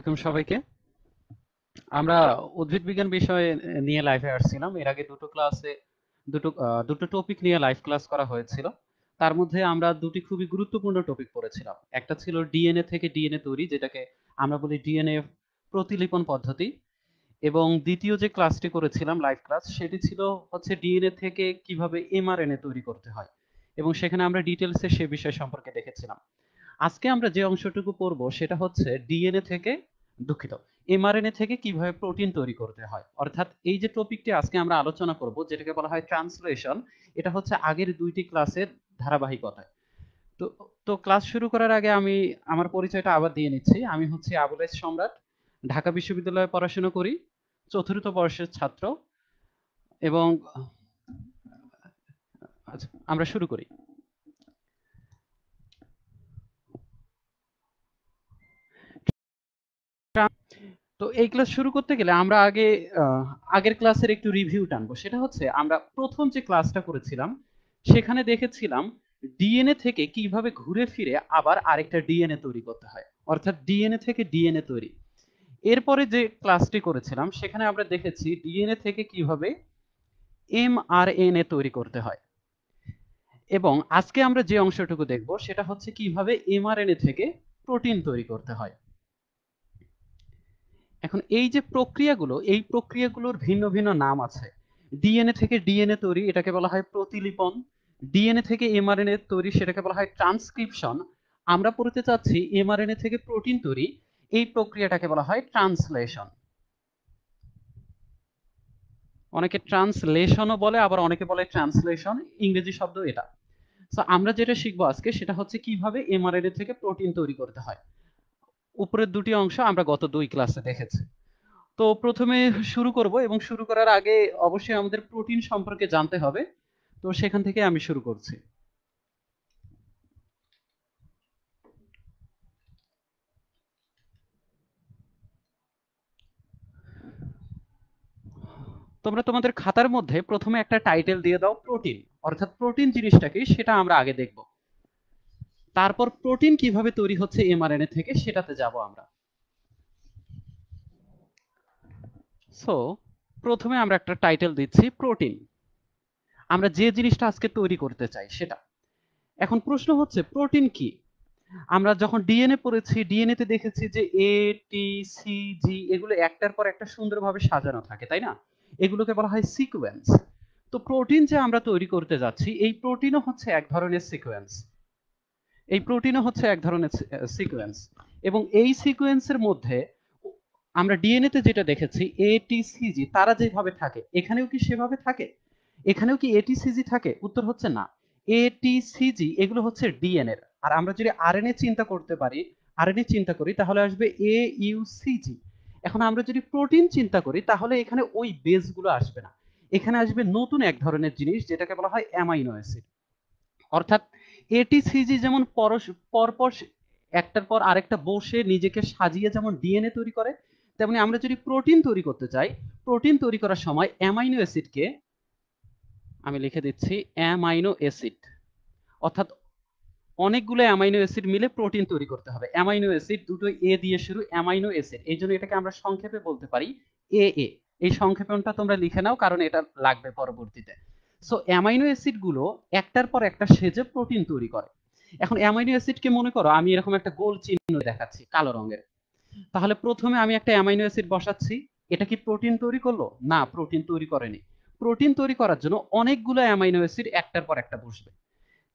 আসসালামু সবাইকে। আমরা উদ্ভিদ বিজ্ঞান বিষয় নিয়ে লাইভে আসছিলাম। এর আগে দুটো টপিক নিয়ে লাইভ ক্লাস করা হয়েছিল। তার মধ্যে আমরা দুটি খুবই গুরুত্বপূর্ণ টপিক পড়েছিলাম। একটা ছিল ডিএনএ থেকে ডিএনএ তৈরি, যেটাকে আমরা বলি ডিএনএ প্রতিলিপন পদ্ধতি, এবং দ্বিতীয় যে ক্লাসটি করেছিলাম লাইভ ক্লাস, সেটি ছিল হচ্ছে ডিএনএ থেকে কিভাবে এমআরএনএ তৈরি করতে হয়, এবং সেখানে আমরা ডিটেলসে সে বিষয় সম্পর্কে দেখেছিলাম। আজকে আমরা যে অংশটুকু পড়বো সেটা হচ্ছে ডিএনএ থেকে, দুঃখিত, এমআরএনএ থেকে কিভাবে প্রোটিন তৈরি করতে হয়। অর্থাৎ এই যে টপিকটি আজকে আমরা আলোচনা করব, যেটাকে বলা হয় ট্রান্সলেশন, এটা হচ্ছে আগের দুইটি ক্লাসের ধারাবাহিকতা। তো তো ক্লাস শুরু করার আগে আমি আমার পরিচয়টা আবার দিয়ে নিচ্ছি। আমি হচ্ছে আবুল ইসলাম সম্রাট, ঢাকা বিশ্ববিদ্যালয়ে পড়াশোনা করি, চতুর্থ বর্ষের ছাত্র। এবং আচ্ছা, আমরা শুরু করি। তো এই ক্লাস শুরু করতে গেলে আমরা আগে আগের ক্লাসের একটু রিভিউ টানবো। সেটা হচ্ছে আমরা প্রথম যে ক্লাসটা করেছিলাম সেখানে দেখেছিলাম ডিএনএ থেকে কিভাবে ঘুরে ফিরে আবার আরেকটা ডিএনএ তৈরি করতে হয়, অর্থাৎ ডিএনএ থেকে ডিএনএ তৈরি। এরপরে যে ক্লাসটি করেছিলাম সেখানে আমরা দেখেছি ডিএনএ থেকে কিভাবে এমআরএনএ তৈরি করতে হয়, এবং আজকে আমরা যে অংশটুকু দেখব সেটা হচ্ছে কিভাবে এমআরএনএ থেকে প্রোটিন তৈরি করতে হয়। এখন এই যে প্রক্রিয়াগুলো, এই প্রক্রিয়াগুলোর ভিন্ন ভিন্ন নাম আছে। ডিএনএ থেকে ডিএনএ তৈরি, এটাকে বলা হয় প্রতিলিপন। ডিএনএ থেকে এমআরএনএ তৈরি, সেটাকে বলা হয় ট্রান্সক্রিপশন। আমরা পড়তে চাচ্ছি এমআরএনএ থেকে প্রোটিন তৈরি, এই প্রক্রিয়াটাকে বলা হয় ট্রান্সলেশন। অনেকে ট্রান্সলেশনও বলে, আবার অনেকে বলে ট্রান্সলেশন, ইংরেজি শব্দ এটা। তো আমরা যেটা শিখবো আজকে সেটা হচ্ছে কিভাবে এমআরএনএ থেকে প্রোটিন তৈরি করতে হয়। উপরের দুটি অংশ আমরা গত দুই ক্লাসে দেখেছি। তো প্রথমে শুরু করব, এবং শুরু করার আগে অবশ্যই আমাদের প্রোটিন সম্পর্কে জানতে হবে। তো সেখান থেকে আমি শুরু করছি। তোমরা তোমাদের খাতার মধ্যে প্রথমে একটা টাইটেল দিয়ে দাও প্রোটিন, অর্থাৎ প্রোটিন জিনিসটা কি সেটা আমরা আগে দেখব। তারপর প্রোটিন কিভাবে তৈরি হচ্ছে এমআরএনএ থেকে সেটাতে যাব আমরা। সো প্রথমে আমরা একটা টাইটেল দিচ্ছি প্রোটিন, আমরা যে জিনিসটা আজকে তৈরি করতে চাই সেটা। এখন প্রশ্ন হচ্ছে প্রোটিন কি। আমরা যখন ডিএনএ পড়েছি, ডিএনএ তে দেখেছি যে এ, টি, সি, জি এগুলো একটার পর একটা সুন্দরভাবে সাজানো থাকে, তাই না? এগুলোকে বলা হয় সিকোয়েন্স। তো প্রোটিন যে আমরা তৈরি করতে যাচ্ছি, এই প্রোটিনও হচ্ছে এক ধরনের সিকোয়েন্স। এই প্রোটিনও হচ্ছে এক ধরনের সিকোয়েন্স, এবং এই সিকোয়েন্সের মধ্যে আমরা ডিএনএ তে যেটা দেখেছি এ, টি, সি, জি, তারা যেভাবে থাকে এখানেও কি সেভাবে থাকে? এখানেও কি এ, টি, সি, জি থাকে? উত্তর হচ্ছে না। এ, টি, সি, জি এগুলো হচ্ছে ডিএনএ এর। আর আমরা যদি আরএনএ চিন্তা করতে পারি, আরএনএ চিন্তা করি, তাহলে আসবে এ, ইউ, সি, জি। এখন আমরা যদি প্রোটিন চিন্তা করি তাহলে এখানে ওই বেস গুলো আসবে না। এখানে আসবে নতুন এক ধরনের জিনিস যেটাকে বলা হয় অ্যামাইনো অ্যাসিড। অর্থাৎ এটিসিজি যেমন পরপর একটার পর আরেকটা বসে নিজেকে সাজিয়ে যেমন ডিএনএ তৈরি করে, তেমনি আমরা যদি প্রোটিন তৈরি করতে চাই, প্রোটিন তৈরি করার সময় অ্যামাইনো অ্যাসিডকে আমি লিখে দিচ্ছি অ্যামাইনো অ্যাসিড, অর্থাৎ অনেকগুলো অ্যামাইনো অ্যাসিড মিলে প্রোটিন তৈরি করতে হবে। অ্যামাইনো অ্যাসিড দুটো এ দিয়ে শুরু, অ্যামাইনো অ্যাসিড, এই জন্য এটাকে আমরা সংক্ষেপে বলতে পারি এ এ। এই সংক্ষেপণটা তোমরা লিখে নাও, কারণ এটা লাগবে পরবর্তীতে। সো অ্যামাইনো অ্যাসিড গুলো একটার পর একটা সেজে প্রোটিন তৈরি করে। এখন অ্যামাইনো অ্যাসিডকে মনে করো আমি এরকম একটা গোল চিহ্ন দেখাচ্ছি কালো রঙের। তাহলে প্রথমে আমি একটা অ্যামাইনো অ্যাসিড বসাচ্ছি, এটা কি প্রোটিন তৈরি করলো? না, প্রোটিন তৈরি করেনি। প্রোটিন তৈরি করার জন্য অনেকগুলো অ্যামাইনো অ্যাসিড একটার পর একটা বসবে।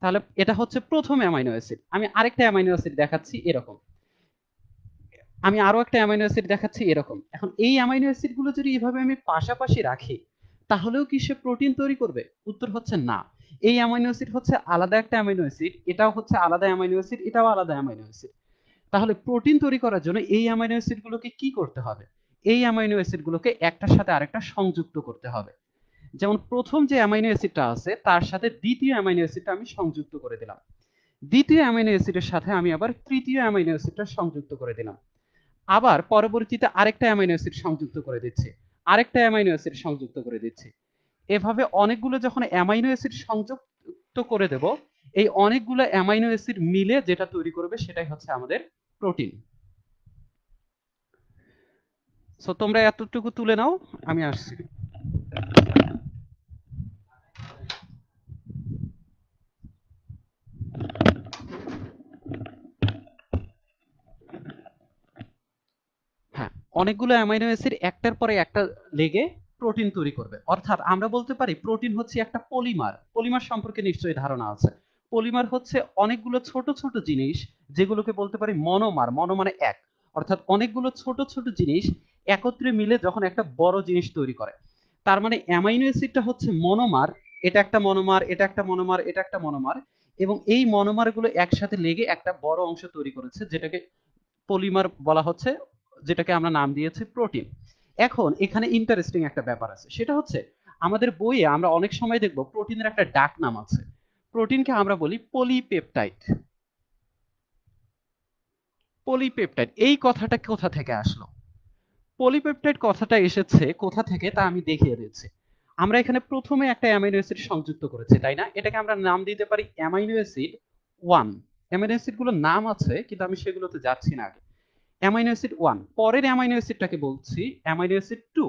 তাহলে এটা হচ্ছে প্রথম অ্যামাইনো অ্যাসিড। আমি আরেকটা অ্যামাইনো অ্যাসিড দেখাচ্ছি এরকম, আমি আরো একটা অ্যামাইনো অ্যাসিড দেখাচ্ছি এরকম। এখন এই অ্যামাইনো অ্যাসিড গুলো যদি এইভাবে আমি পাশাপাশি রাখি, তাহলেও কি সে প্রোটিন তৈরি করবে? উত্তর হচ্ছে না। এই অ্যামাইনো অ্যাসিড হচ্ছে আলাদা একটা অ্যামাইনো অ্যাসিড, এটাও হচ্ছে আলাদা অ্যামাইনো অ্যাসিড, এটাও আলাদা অ্যামাইনো অ্যাসিড। তাহলে প্রোটিন তৈরি করার জন্য এই অ্যামাইনো অ্যাসিড গুলোকে কি করতে হবে? এই অ্যামাইনো অ্যাসিড গুলোকে একটার সাথে আরেকটা সংযুক্ত করতে হবে। যেমন প্রথম যে অ্যামাইনো অ্যাসিডটা আছে তার সাথে দ্বিতীয় অ্যামাইনো অ্যাসিডটা আমি সংযুক্ত করে দিলাম। দ্বিতীয় অ্যামাইনো অ্যাসিডের সাথে আমি আবার তৃতীয় অ্যামাইনো অ্যাসিডটা সংযুক্ত করে দিলাম। আবার পরবর্তীতে আরেকটা অ্যামাইনো অ্যাসিড সংযুক্ত করে দিচ্ছি, আরেকটা অ্যামাইনো অ্যাসিড সংযুক্ত করে দিচ্ছি। এভাবে অনেকগুলো যখন অ্যামাইনো অ্যাসিড সংযুক্ত করে দেব, এই অনেকগুলো অ্যামাইনো অ্যাসিড মিলে যেটা তৈরি করবে সেটাই হচ্ছে আমাদের প্রোটিন। সো তোমরা এতটুকু তুলে নাও, আমি আসছি। হ্যাঁ, অনেকগুলো অ্যামাইনো অ্যাসিড একটার পরে একটা লেগে প্রোটিন তৈরি করবে। অর্থাৎ আমরা বলতে পারি প্রোটিন হচ্ছে একটা পলিমার। পলিমার সম্পর্কে নিশ্চয়ই ধারণা আছে। পলিমার হচ্ছে অনেকগুলো ছোট ছোট জিনিস, যেগুলোকে বলতে পারি মনোমার। মনো মানে এক, অর্থাৎ অনেকগুলো ছোট ছোট জিনিস একত্রে মিলে যখন একটা বড় জিনিস তৈরি করে। তার মানে অ্যামাইনো অ্যাসিডটা হচ্ছে মনোমার। এটা একটা মনোমার, এটা একটা মনোমার, এটা একটা মনোমার, এবং এই মনোমার গুলো একসাথে লেগে একটা বড় অংশ তৈরি করেছে, যেটাকে পলিমার বলা হচ্ছে, যেটাকে আমরা নাম দিয়েছি প্রোটিন। এখন এখানে ইন্টারেস্টিং একটা ব্যাপার আছে, সেটা হচ্ছে আমাদের বইয়ে আমরা অনেক সময় দেখব প্রোটিনের একটা ডাক নাম আছে। প্রোটিনকে আমরা বলি পলিপেপটাইড। পলিপেপটাইড এই কথাটা কোথা থেকে আসলো? পলিপেপটাইড কথাটা এসেছে কোথা থেকে তা আমি দেখিয়ে দিচ্ছি। আমরা এখানে প্রথমে একটা অ্যামাইনো অ্যাসিড সংযুক্ত করেছি, তাই না? এটাকে আমরা নাম দিতে পারি অ্যামাইনো অ্যাসিড 1। অ্যামাইনো অ্যাসিড গুলোর নাম আছে, কিন্তু আমি সেগুলোতে যাচ্ছি না আগে। অ্যামাইনো অ্যাসিড 1, পরের অ্যামাইনো অ্যাসিডটাকে বলছি অ্যামাইনো অ্যাসিড 2,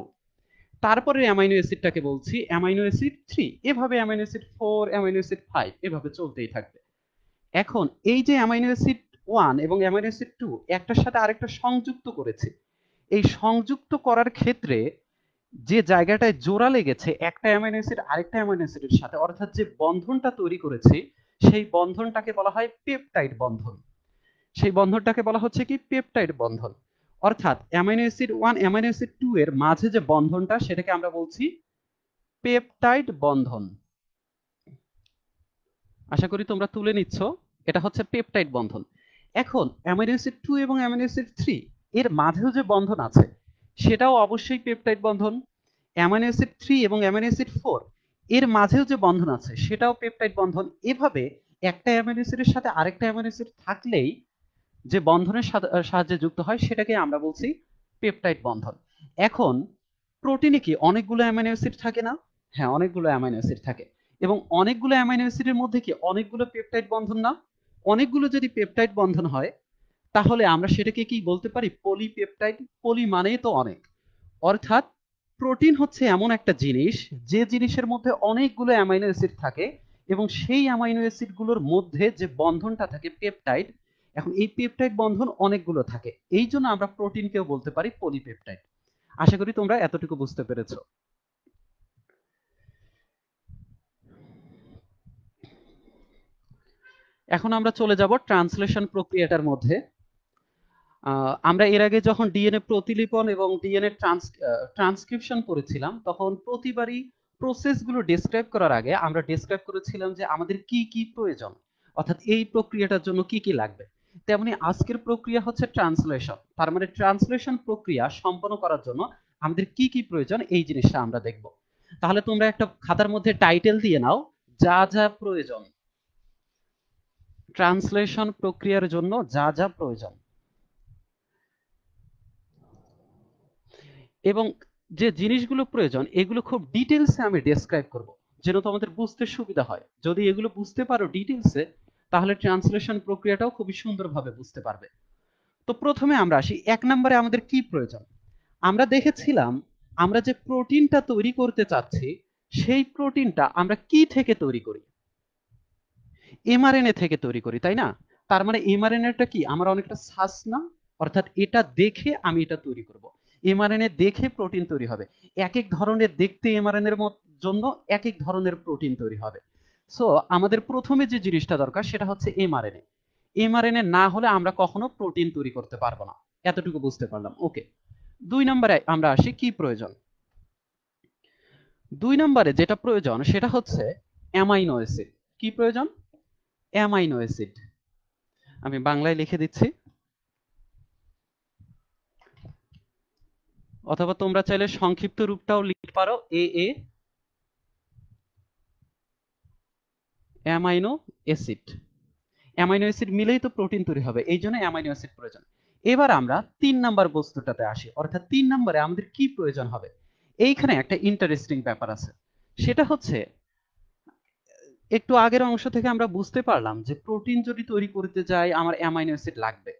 তারপরের অ্যামাইনো অ্যাসিডটাকে বলছি অ্যামাইনো অ্যাসিড 3, এভাবে অ্যামাইনো অ্যাসিড 4, অ্যামাইনো অ্যাসিড 5, এভাবে চলতেই থাকবে। এখন এই যে অ্যামাইনো অ্যাসিড 1 এবং অ্যামাইনো অ্যাসিড 2 একটার সাথে আরেকটা সংযুক্ত করেছে, এই সংযুক্ত করার ক্ষেত্রে যে জায়গাটায় জোড়া লেগেছে একটা অ্যামাইনো অ্যাসিড আরেকটা অ্যামাইনো অ্যাসিডের সাথে, অর্থাৎ যে বন্ধনটা তৈরি করেছে, সেই বন্ধনটাকে বলা হয় পেপটাইড বন্ধন। সেই বন্ধনটাকে বলা হচ্ছে কি পেপটাইড বন্ধন। অর্থাৎ অ্যামাইনো অ্যাসিড 1 অ্যামাইনো অ্যাসিড 2 এর মাঝে যে বন্ধনটা, সেটাকে আমরা বলছি পেপটাইড বন্ধন। আশা করি তোমরা তুলে নিচ্ছ, এটা হচ্ছে পেপটাইড বন্ধন। এখন অ্যামাইনো অ্যাসিড 2 এবং অ্যামাইনো অ্যাসিড 3 এর মাঝেও যে বন্ধন আছে, সেটাও অবশ্যই পেপটাইড বন্ধন। অ্যামাইনো অ্যাসিড 3 এবং অ্যামাইনো অ্যাসিড 4 এর মাঝেও যে বন্ধন আছে, সেটাও পেপটাইড বন্ধন। এভাবে একটা অ্যামাইনো অ্যাসিডের সাথে আরেকটা অ্যামাইনো অ্যাসিড থাকলেই যে বন্ধনের সাহায্যে যুক্ত হয়, সেটাকে আমরা বলছি পেপটাইড বন্ধন। এখন প্রোটিনে কি অনেকগুলো অ্যামাইনো অ্যাসিড থাকে না? হ্যাঁ, অনেকগুলো অ্যামাইনো অ্যাসিড থাকে, এবং অনেকগুলো অ্যামাইনো অ্যাসিডের মধ্যে কি অনেকগুলো পেপটাইড বন্ধন না? অনেকগুলো যদি পেপটাইড বন্ধন হয়, তাহলে আমরা সেটাকে কি বলতে পারি? পলিপেপটাইড। পলি মানেই তো অনেক। অর্থাৎ প্রোটিন হচ্ছে এমন একটা জিনিস, যে জিনিসের মধ্যে অনেকগুলো অ্যামাইনো অ্যাসিড থাকে, এবং সেই অ্যামাইনো অ্যাসিড গুলোর মধ্যে যে বন্ধনটা থাকে পেপটাইড। এখন এই পেপটাইড বন্ধন অনেকগুলো থাকে, এই জন্য আমরা প্রোটিনকেও বলতে পারি পলিপেপটাইড। আশা করি তোমরা এতটুকু বুঝতে পেরেছো। এখন আমরা চলে যাব ট্রান্সলেশন প্রক্রিয়াটার মধ্যে। আমরা এর আগে যখন ডিএনএ প্রতিলিপন এবং ডিএনএ ট্রান্সক্রিপশন করেছিলাম, তখন প্রতিবারই প্রসেসগুলো ডেসক্রাইব করার আগে আমরা ডেসক্রাইব করেছিলাম যে আমাদের কি কি প্রয়োজন, অর্থাৎ এই প্রক্রিয়াটার জন্য কি কি লাগবে। তেমনি আজকের প্রক্রিয়া হচ্ছে ট্রান্সলেশন। তার মানে ট্রান্সলেশন প্রক্রিয়া সম্পন্ন করার জন্য আমাদের কি কি প্রয়োজন, এই জিনিসটা আমরা দেখব। তাহলে তোমরা একটা খাতার মধ্যে টাইটেল দিয়ে নাও, যা যা প্রয়োজন। ট্রান্সলেশন প্রক্রিয়ার জন্য যা যা প্রয়োজন, এবং যে জিনিসগুলো প্রয়োজন এগুলো খুব ডিটেলসে আমি ডেসক্রাইব করব, যেন তোমাদের বুঝতে সুবিধা হয়। যদি এগুলো বুঝতে পারো ডিটেলসে, তাহলে ট্রান্সলেশন প্রক্রিয়াটাও খুবই সুন্দরভাবে বুঝতে পারবে। তো প্রথমে আমরা আসি 1 নম্বরে আমাদের কি প্রয়োজন। আমরা দেখেছিলাম আমরা যে প্রোটিনটা তৈরি করতে চাচ্ছি, সেই প্রোটিনটা আমরা কি থেকে তৈরি করি? এমআরএনএ থেকে তৈরি করি, তাই না? তার মানে এমআরএনএটা কি আমার অনেকটা সাস না? অর্থাৎ এটা দেখে আমি এটা তৈরি করব। এমআরএনএ দেখে প্রোটিন তৈরি হবে। এক এক ধরনের দেখতে এমআরএনএর জন্য এক এক ধরনের প্রোটিন তৈরি হবে। সো আমাদের প্রথমে যে জিনিসটা দরকার, সেটা হচ্ছে এমআরএনএ। এমআরএনএ না হলে আমরা কখনো প্রোটিন তৈরি করতে পারবো না। এতটুকু বুঝতে পারলাম, ওকে। 2 নম্বরে আমরা আসি, কি প্রয়োজন? 2 নম্বরে যেটা প্রয়োজন সেটা হচ্ছে অ্যামাইনো অ্যাসিড। কি প্রয়োজন? Amino acid. আমি বাংলায় লিখে দিচ্ছি, অথবা তোমরা চাইলে সংক্ষিপ্ত রূপটাও লিখতে পারো, এ এ অ্যামাইনো অ্যাসিড। অ্যামাইনো অ্যাসিড মিলেই তো প্রোটিন তৈরি হবে, এই জন্য অ্যামাইনো অ্যাসিড প্রয়োজন। এবার আমরা 3 নম্বর বস্তুটাতে আসি, অর্থাৎ 3 নম্বরে আমাদের কি প্রয়োজন হবে। এইখানে একটা ইন্টারেস্টিং ব্যাপার আছে, সেটা হচ্ছে একটু আগের অংশ থেকে আমরা বুঝতে পারলাম যে প্রোটিন যদি তৈরি করতে যাই আমার অ্যামাইনো অ্যাসিড লাগবে।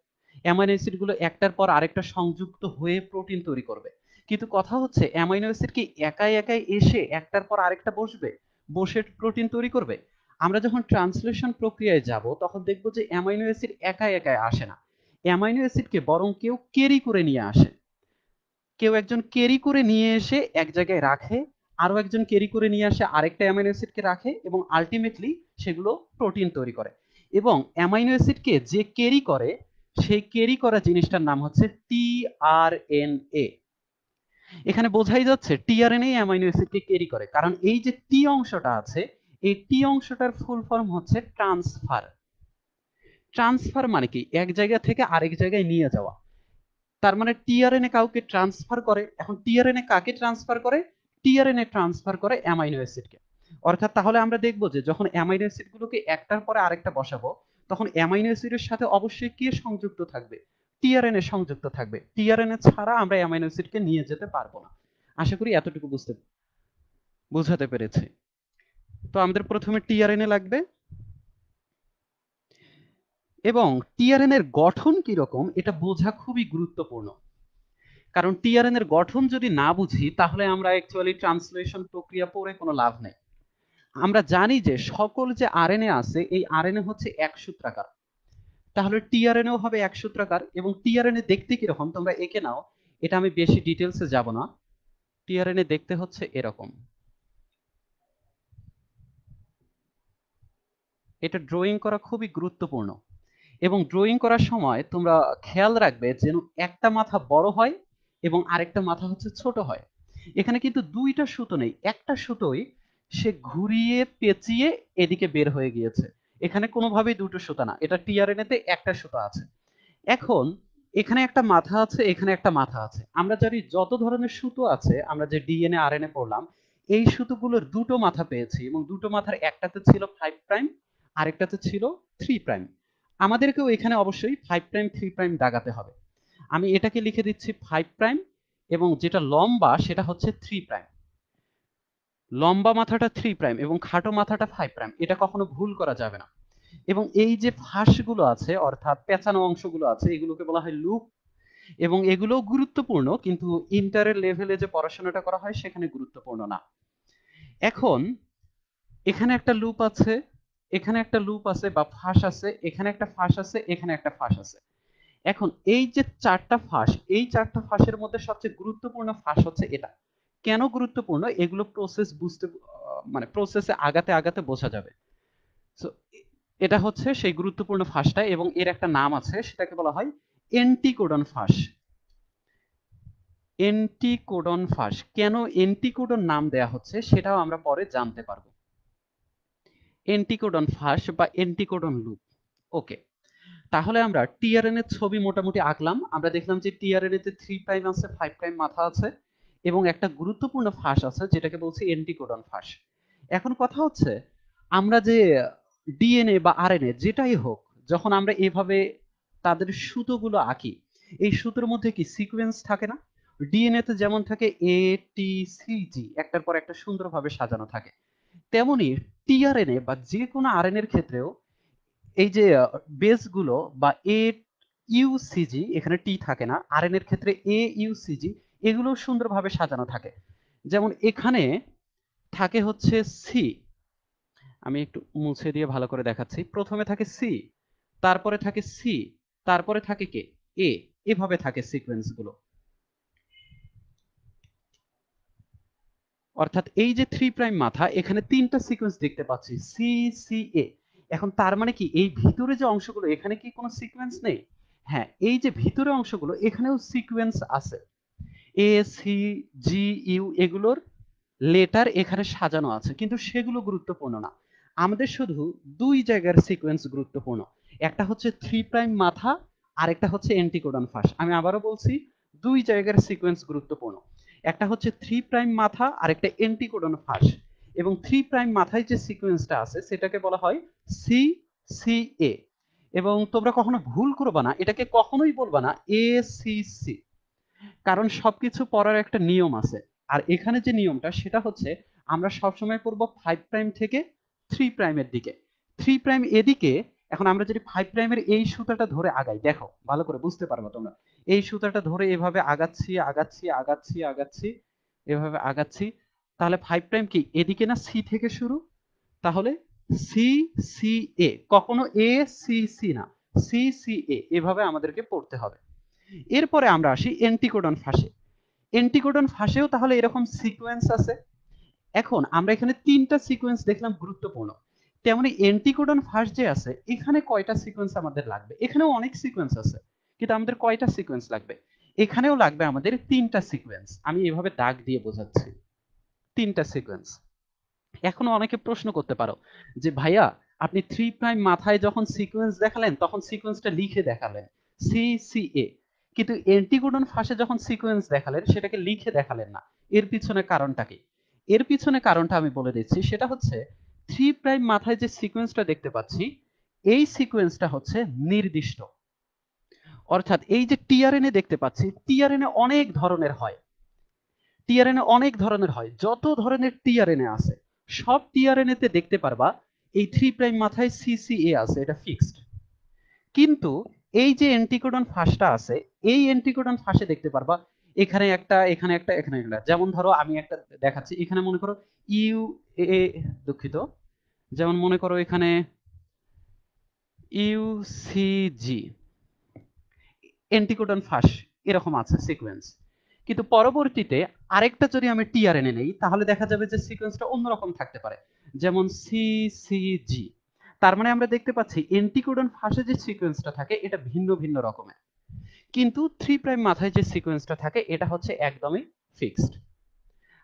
অ্যামাইনো অ্যাসিড গুলো একটার পর আরেকটা সংযুক্ত হয়ে প্রোটিন তৈরি করবে। কিন্তু কথা হচ্ছে অ্যামাইনো অ্যাসিড কি একাই একাই এসে একটার পর আরেকটা বসবে, বসে প্রোটিন তৈরি করবে? আমরা যখন ট্রান্সলেশন প্রক্রিয়ায় যাব তখন দেখব যে অ্যামাইনো অ্যাসিড একাই একাই আসে না, অ্যামাইনো অ্যাসিডকে বরং কেউ ক্যারি করে নিয়ে আসে। কেউ একজন ক্যারি করে নিয়ে এসে এক জায়গায় রাখে, আরো একজন ক্যারি করে নিয়ে আসে আরেকটা অ্যামাইনো অ্যাসিডকে রাখে, এবং আলটিমেটলি সেগুলো প্রোটিন তৈরি করে। এবং অ্যামাইনো অ্যাসিডকে যে ক্যারি করে, সেই ক্যারি করা জিনিসটার নাম হচ্ছে টিআরএনএ। এখানে বোঝাই যাচ্ছে টিআরএনএ অ্যামাইনো অ্যাসিডকে ক্যারি করে, কারণ এই যে টি অংশটা আছে, এই টি অংশটার ফুল ফর্ম হচ্ছে ট্রান্সফার। ট্রান্সফার মানে কি? এক জায়গা থেকে আরেক জায়গায় নিয়ে যাওয়া। তার মানে টিআরএনএ কাউকে ট্রান্সফার করে। এখন টিআরএনএ কাকে ট্রান্সফার করে? টিআরএনএ ট্রান্সফার করে অ্যামাইনো অ্যাসিডকে। অর্থাৎ তাহলে আমরা দেখব যে যখন অ্যামাইনো অ্যাসিড গুলোকে একটার পরে আরেকটা বসাবো, তখন অ্যামাইনো অ্যাসিডের সাথে অবশ্যই কে সংযুক্ত থাকবে? টিআরএনএ সংযুক্ত থাকবে। টিআরএনএ ছাড়া আমরা অ্যামাইনো অ্যাসিডকে নিয়ে যেতে পারবো না। আশা করি এতটুকু বুঝাতে পেরেছি। তো আমাদের প্রথমে টিআরএনএ লাগবে, এবং টিআরএনএ এর গঠন কি রকম এটা বোঝা খুবই গুরুত্বপূর্ণ। কারণ টিআরএনএ এর গঠন যদি না বুঝি তাহলে আমরা অ্যাকচুয়ালি ট্রান্সলেশন প্রক্রিয়া পড়ে কোনো লাভ নেই। আমরা জানি যে সকল যে আরএনএ আছে, এই আরএনএ হচ্ছে এক সূত্রাকার। তাহলে টিআরএনএও হবে এক সূত্রাকার। এবং টিআরএনএ দেখতে কিরকম তোমরা এঁকে নাও, এটা আমি বেশি ডিটেলসে যাব না। টিআরএনএ দেখতে হচ্ছে এরকম। এটা ড্রয়িং করা খুবই গুরুত্বপূর্ণ, এবং ড্রয়িং করার সময় তোমরা খেয়াল রাখবে যেন একটা মাথা বড় হয় এবং আরেকটা মাথা হচ্ছে ছোট হয়। এখানে কিন্তু দুইটা সুতো নেই, একটা সুতোই সে ঘুরিয়ে পেঁচিয়ে এদিকে বের হয়ে গিয়েছে। এখানে কোনোভাবেই দুটো সুতো না, এটা টিআরএনএ তে একটা সুতো আছে। এখন এখানে একটা মাথা আছে, এখানে একটা মাথা আছে। আমরা জানি যত ধরনের সুতো আছে, আমরা যে ডিএনএ আরএনএ পড়লাম, এই সুতোগুলোর দুটো মাথা পেয়েছি, এবং দুটো মাথার একটাতে ছিল 5 প্রাইম, আরেকটাতে ছিল 3 প্রাইম। আমাদেরকেও এখানে অবশ্যই 5 প্রাইম 3 প্রাইম দাগাতে হবে। আমি এটাকে লিখে দিচ্ছি 5 প্রাইম, এবং যেটা লম্বা সেটা হচ্ছে 3 প্রাইম। লম্বা মাথাটা 3 প্রাইম এবং খাটো মাথাটা 5 প্রাইম, এটা কখনো ভুল করা যাবে না। এবং এই যে ফাঁসগুলো আছে, অর্থাৎ পেঁচানো অংশগুলো আছে, এগুলোকে বলা হয় লুপ। এবং এগুলো গুরুত্বপূর্ণ, কিন্তু ইন্টারের লেভেলে যে পড়াশোনাটা করা হয় সেখানে গুরুত্বপূর্ণ না। এখন এখানে একটা লুপ আছে, এখানে একটা লুপ আছে বা ফাঁস আছে, এখানে একটা ফাঁস আছে, এখানে একটা ফাঁস আছে। এখন এই যে চারটা ফাঁস, এই চারটা ফাঁসের মধ্যে সবচেয়ে গুরুত্বপূর্ণ ফাঁস হচ্ছে এটা। কেন গুরুত্বপূর্ণ? এগুলো প্রসেস বুঝতে মানে প্রসেসে আগাতে আগাতে বোঝা যাবে। সো এটা হচ্ছে সেই গুরুত্বপূর্ণ ফাঁসটা, এবং এর একটা নাম আছে, সেটাকে বলা হয় এন্টিকোডন ফাঁস। এন্টিকোডন ফাঁস। কেন এন্টিকোডন নাম দেয়া হচ্ছে সেটাও আমরা পরে জানতে পারবো। এন্টিকোডন ফাঁস বা এন্টিকোডন লুপ। ওকে, তাহলে আমরা টিআরএনএ এর ছবি মোটামুটি আঁকলাম। আমরা দেখলাম যে টিআরএনএ তে 3 প্রাইম আছে, 5 প্রাইম মাথা আছে, এবং একটা গুরুত্বপূর্ণ ফাঁস আছে যেটাকে বলছি এন্টিকোডন ফাঁস। এখন কথা হচ্ছে আমরা যে ডিএনএ বা আরএনএ যেটাই হোক, যখন আমরা এভাবে তাদের সুতোগুলো আঁকি, এই সুতোর মধ্যে কি সিকোয়েন্স থাকে না? ডিএনএ তে যেমন থাকে এ টি সি জি, একটার পর একটা সুন্দরভাবে সাজানো থাকে, তেমনি টিআরএনএ বা যে কোনো আরএনএ এর ক্ষেত্রেও এই যে বেস গুলো বা এ ইউসিজি, এখানে টি থাকে না, আরএনএ এর ক্ষেত্রে এ ইউসিজি, এগুলো সুন্দরভাবে সাজানো থাকে। যেমন এখানে থাকে হচ্ছে সি, আমি একটু মুছে দিয়ে ভালো করে দেখাচ্ছি। প্রথমে থাকে সি, তারপরে থাকে সি, তারপরে থাকে কে এ, এভাবে থাকে সিকোয়েন্স গুলো। অর্থাৎ এই যে 3 প্রাইম মাথা, এখানে তিনটা সিকোয়েন্স দেখতে পাচ্ছি, সি সি এ। এখন তার মানে কি এই ভিতরে যে অংশগুলো, এখানে কি কোনো সিকোয়েন্স নেই? হ্যাঁ, এই যে ভিতরে অংশগুলো এখানেও সিকোয়েন্স আছে। এ সি জি ইউ এগুলোর লেটার এখানে সাজানো আছে, কিন্তু সেগুলো গুরুত্বপূর্ণ না। আমাদের শুধু দুই জায়গার সিকোয়েন্স গুরুত্বপূর্ণ। একটা হচ্ছে 3 প্রাইম মাথা, আরেকটা হচ্ছে এন্টিকোডন ফাঁস। আমি আবারও বলছি, দুই জায়গার সিকোয়েন্স গুরুত্বপূর্ণ। একটা হচ্ছে 3 প্রাইম মাথা, আরেকটা এন্টিকোডন ফাঁস। এবং 3 প্রাইম মাথায় যে সিকোয়েন্সটা আছে সেটাকে বলা হয় সি সি এ। এবং তোমরা কখনো ভুল করবা না, এটাকে কখনোই বলবা না এ সি সি, কারণ সবকিছু পড়ার একটা নিয়ম আছে। আর এখানে যে নিয়মটা সেটা হচ্ছে আমরা সবসময় পড়বো 5 প্রাইম থেকে 3 প্রাইমের দিকে। 3 প্রাইম এদিকে এখন আমরা যদি 5 প্রাইমের এই সুতাটা ধরে আগাই, দেখো ভালো করে বুঝতে পারবে তোমরা, এই সুতাটা ধরে এভাবে আগাচ্ছি আগাচ্ছি আগাচ্ছি আগাচ্ছি, এভাবে আগাচ্ছি, তাহলে 5 প্রাইম কি এদিকে না সি থেকে শুরু, তাহলে সি সি এ, কখনো এ সি সি না, সি সি এ, এভাবে আমাদেরকে পড়তে হবে। এরপরে আমরা আসি এন্টিকোডন ফাঁসে। এন্টিকোডন ফাঁসেও তাহলে এরকম সিকোয়েন্স আছে। এখন আমরা এখানে 3টা সিকোয়েন্স দেখলাম গুরুত্বপূর্ণ, তেমনি এন্টিকোডন ফাঁস যে আছে এখানে কয়টা সিকোয়েন্স আমাদের লাগবে, এখানেও অনেক সিকোয়েন্স আছে, কিন্তু আমাদের কয়টা সিকোয়েন্স লাগবে, এখানেও লাগবে আমাদের 3টা সিকোয়েন্স। আমি এভাবে দাগ দিয়ে বোঝাচ্ছি, 3টা সিকোয়েন্স। এখনো অনেকে প্রশ্ন করতে পারো যে ভাইয়া আপনি 3 প্রাইম মাথায় যখন সিকোয়েন্স দেখালেন তখন সিকোয়েন্সটা লিখে দেখালেন সি সি এ, কিন্তু এন্টিকোডন ফাঁসে যখন সিকোয়েন্স দেখালেন সেটাকে লিখে দেখালেন না, এর পিছনে কারণটা কি? এর পিছনে কারণটা আমি বলে দিচ্ছি, সেটা হচ্ছে 3 প্রাইম মাথায় যে সিকোয়েন্সটা দেখতে পাচ্ছি এই সিকোয়েন্সটা হচ্ছে নির্দিষ্ট। অর্থাৎ এই যে টিআরএনএ দেখতে পাচ্ছি, টিআরএনএ অনেক ধরনের হয়, টিআরএনএ অনেক ধরনের হয়, যত ধরনের টিআরএনএ আছে সব টিআরএনএ তে দেখতে পারবা এই 3 প্রাইম মাথায় সিসিএ আছে, এটা ফিক্সড। কিন্তু এই যে এন্টিকোডন ফাঁসটা আছে, এই এন্টিকোডন ফাঁসে দেখতে পারবা এখানে একটা এখানে একটা এখানে একটা, যেমন ধরো আমি একটা দেখাচ্ছি, এখানে মনে করো ইউ এ, দুঃখিত, যেমন মনে করো এখানে ইউসিজি এন্টিকোডন ফাঁস এরকম আছে সিকোয়েন্স, কিন্তু পরবর্তীতে আরেকটা যদি আমি টিআরএনএ নেই তাহলে দেখা যাবে যে সিকোয়েন্সটা অন্যরকম থাকতে পারে, যেমন সিসিজি। তার মানে আমরা দেখতে পাচ্ছি এন্টিকোডন ফাঁসে যে সিকোয়েন্সটা থাকে এটা ভিন্ন ভিন্ন রকমের, কিন্তু 3 প্রাইম মাথায় যে সিকোয়েন্সটা থাকে এটা হচ্ছে একদমই ফিক্সড।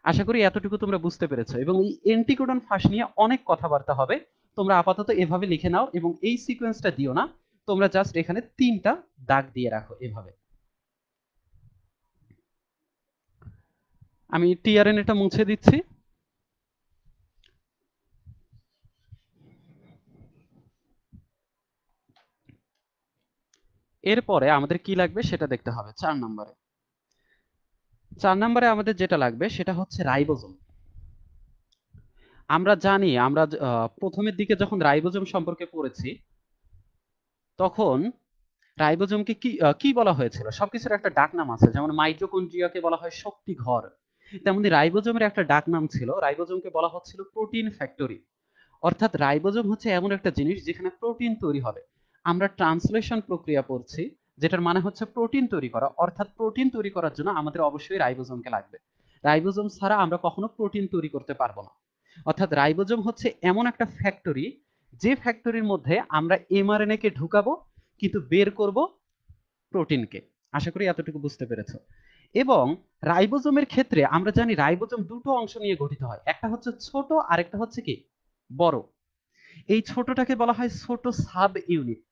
আশা করি এতটুকু তোমরা বুঝতে পেরেছো, এবং এই এন্টিকোডন ফাঁস নিয়ে অনেক কথাবার্তা হবে, তোমরা আপাতত এভাবে লিখে নাও এবং এই সিকোয়েন্সটা দিও না, তোমরা জাস্ট এখানে 3টা দাগ দিয়ে রাখো এভাবে। আমি টিআরএনএটা মুছে দিচ্ছি। এরপরে আমাদের কি লাগবে সেটা দেখতে হবে 4 নম্বরে। 4 নম্বরে আমাদের যেটা লাগবে সেটা হচ্ছে রাইবোজোম। আমরা জানি, আমরা প্রথমের দিকে যখন রাইবোজোম সম্পর্কে পড়েছি তখন রাইবোজোমকে কি কি বলা হয়েছিল, সবকিছুর একটা ডাক নাম আছে, যেমন মাইটোকন্ড্রিয়াকে বলা হয় শক্তি ঘর, তেমনি রাইবোজোমের একটা ডাক নাম ছিল, রাইবোজোমকে বলা হচ্ছিল প্রোটিন ফ্যাক্টরি। অর্থাৎ রাইবোজোম হচ্ছে এমন একটা জিনিস যেখানে প্রোটিন তৈরি হবে। আমরা ট্রান্সলেশন প্রক্রিয়া পড়ছি, যেটার মানে হচ্ছে প্রোটিন তৈরি করা, অর্থাৎ প্রোটিন তৈরি করার জন্য আমাদের অবশ্যই রাইবোজোমকে লাগবে। রাইবোজোম ছাড়া আমরা কখনো প্রোটিন তৈরি করতে পারবো না। অর্থাৎ রাইবোজোম হচ্ছে এমন একটা ফ্যাক্টরি, যে ফ্যাক্টরির মধ্যে আমরা এমআরএনএ কে ঢুকাবো কিন্তু বের করব প্রোটিনকে। আশা করি এতটুকু বুঝতে পেরেছো। এবং রাইবোজোমের ক্ষেত্রে আমরা জানি রাইবোজোম দুটো অংশ নিয়ে গঠিত হয়, একটা হচ্ছে ছোট আর একটা হচ্ছে কি বড়। এই ছোটটাকে বলা হয় ছোট সাব ইউনিট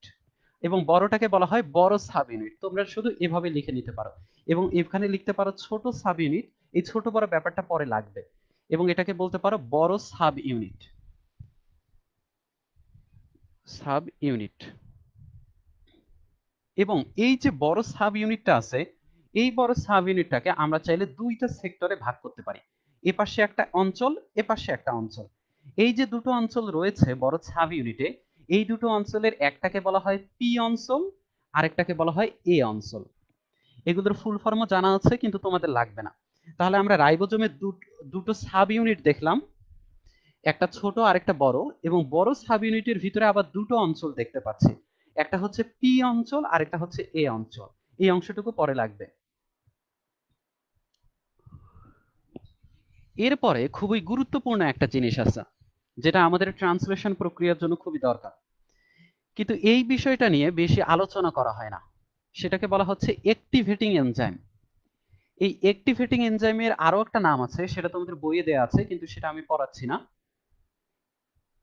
এবং বড়টাকে বলা হয় বড় সাব ইউনিট। তোমরা শুধু এভাবে লিখে নিতে পারো এবং এখানে লিখতে পারো ছোট সাব ইউনিট, এই ছোট বড় ব্যাপারটা পরে লাগবে, এবং এটাকে বলতে পারো বড় সাব ইউনিট, সাব ইউনিট। এবং এই যে বড় সাব ইউনিটটা আছে, এই বড় সাব ইউনিটটাকে আমরা চাইলে দুইটা সেক্টরে ভাগ করতে পারি, এপাশে একটা অঞ্চল এপাশে একটা অঞ্চল। এই যে দুটো অঞ্চল রয়েছে বড় সাব ইউনিটে, এই দুটো অঞ্চলের একটাকে বলা হয় পি অঞ্চল, আরেকটাকে বলা হয় এ অঞ্চল। এগুলোর ফুল ফর্মও জানা আছে কিন্তু তোমাদের লাগবে না। তাহলে আমরা রাইবোজোমের দুটো সাব ইউনিট দেখলাম, একটা ছোট আর একটা বড়, এবং বড় সাব ইউনিটের ভিতরে আবার দুটো অঞ্চল দেখতে পাচ্ছি, একটা হচ্ছে পি অঞ্চল আর একটা হচ্ছে এ অঞ্চল। এই অংশটুকু পরে লাগবে। এরপরে খুবই গুরুত্বপূর্ণ একটা জিনিস আছে, যেটা আমাদের ট্রান্সলেশন প্রক্রিয়ার জন্য খুবই দরকার, কিন্তু এই বিষয়টা নিয়ে বেশি আলোচনা করা হয় না, সেটাকে বলা হচ্ছে অ্যাক্টিভেটিং এনজাইম। এই অ্যাক্টিভেটিং এনজাইমের আরো একটা নাম আছে, সেটা তোমাদের বইয়ে দেওয়া আছে কিন্তু সেটা আমি পড়াচ্ছি না।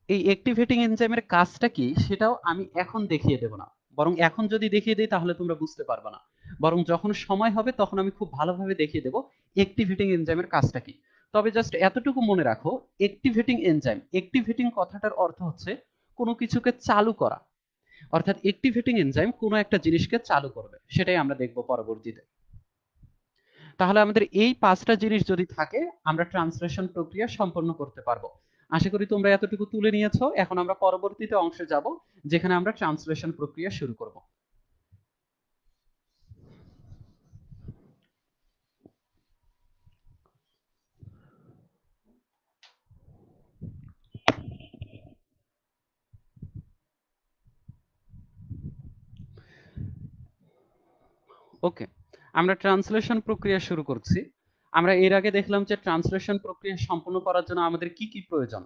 এই অ্যাক্টিভেটিং এনজাইমের কাজটা কি সেটাও আমি এখন দেখিয়ে দেব না, বরং এখন যদি দেখিয়ে দিই তাহলে তোমরা বুঝতে পারবে না, বরং যখন সময় হবে তখন আমি খুব ভালোভাবে দেখিয়ে দেব অ্যাক্টিভেটিং এনজাইমের কাজটা কি। তবে জাস্ট এতটুকু মনে রাখো, অ্যাক্টিভেটিং এনজাইম, অ্যাক্টিভেটিং কথাটার অর্থ হচ্ছে কোনো কিছুকে চালু করা, অর্থাৎ অ্যাক্টিভেটিং এনজাইম কোনো একটা জিনিসকে চালু করবে, সেটাই আমরা দেখব পরবর্তীতে। তাহলে আমাদের এই 5টা জিনিস যদি থাকে আমরা ট্রান্সলেশন প্রক্রিয়া সম্পন্ন করতে পারবো। আশা করি তোমরা এতটুকু তুলে নিয়েছো। এখন আমরা পরবর্তীতে অংশে যাব, যেখানে আমরা ট্রান্সলেশন প্রক্রিয়া শুরু করব। ওকে, আমরা ট্রান্সলেশন প্রক্রিয়া শুরু করছি। আমরা এর আগে দেখলাম যে ট্রান্সলেশন প্রক্রিয়া সম্পন্ন করার জন্য আমাদের কি কি প্রয়োজন,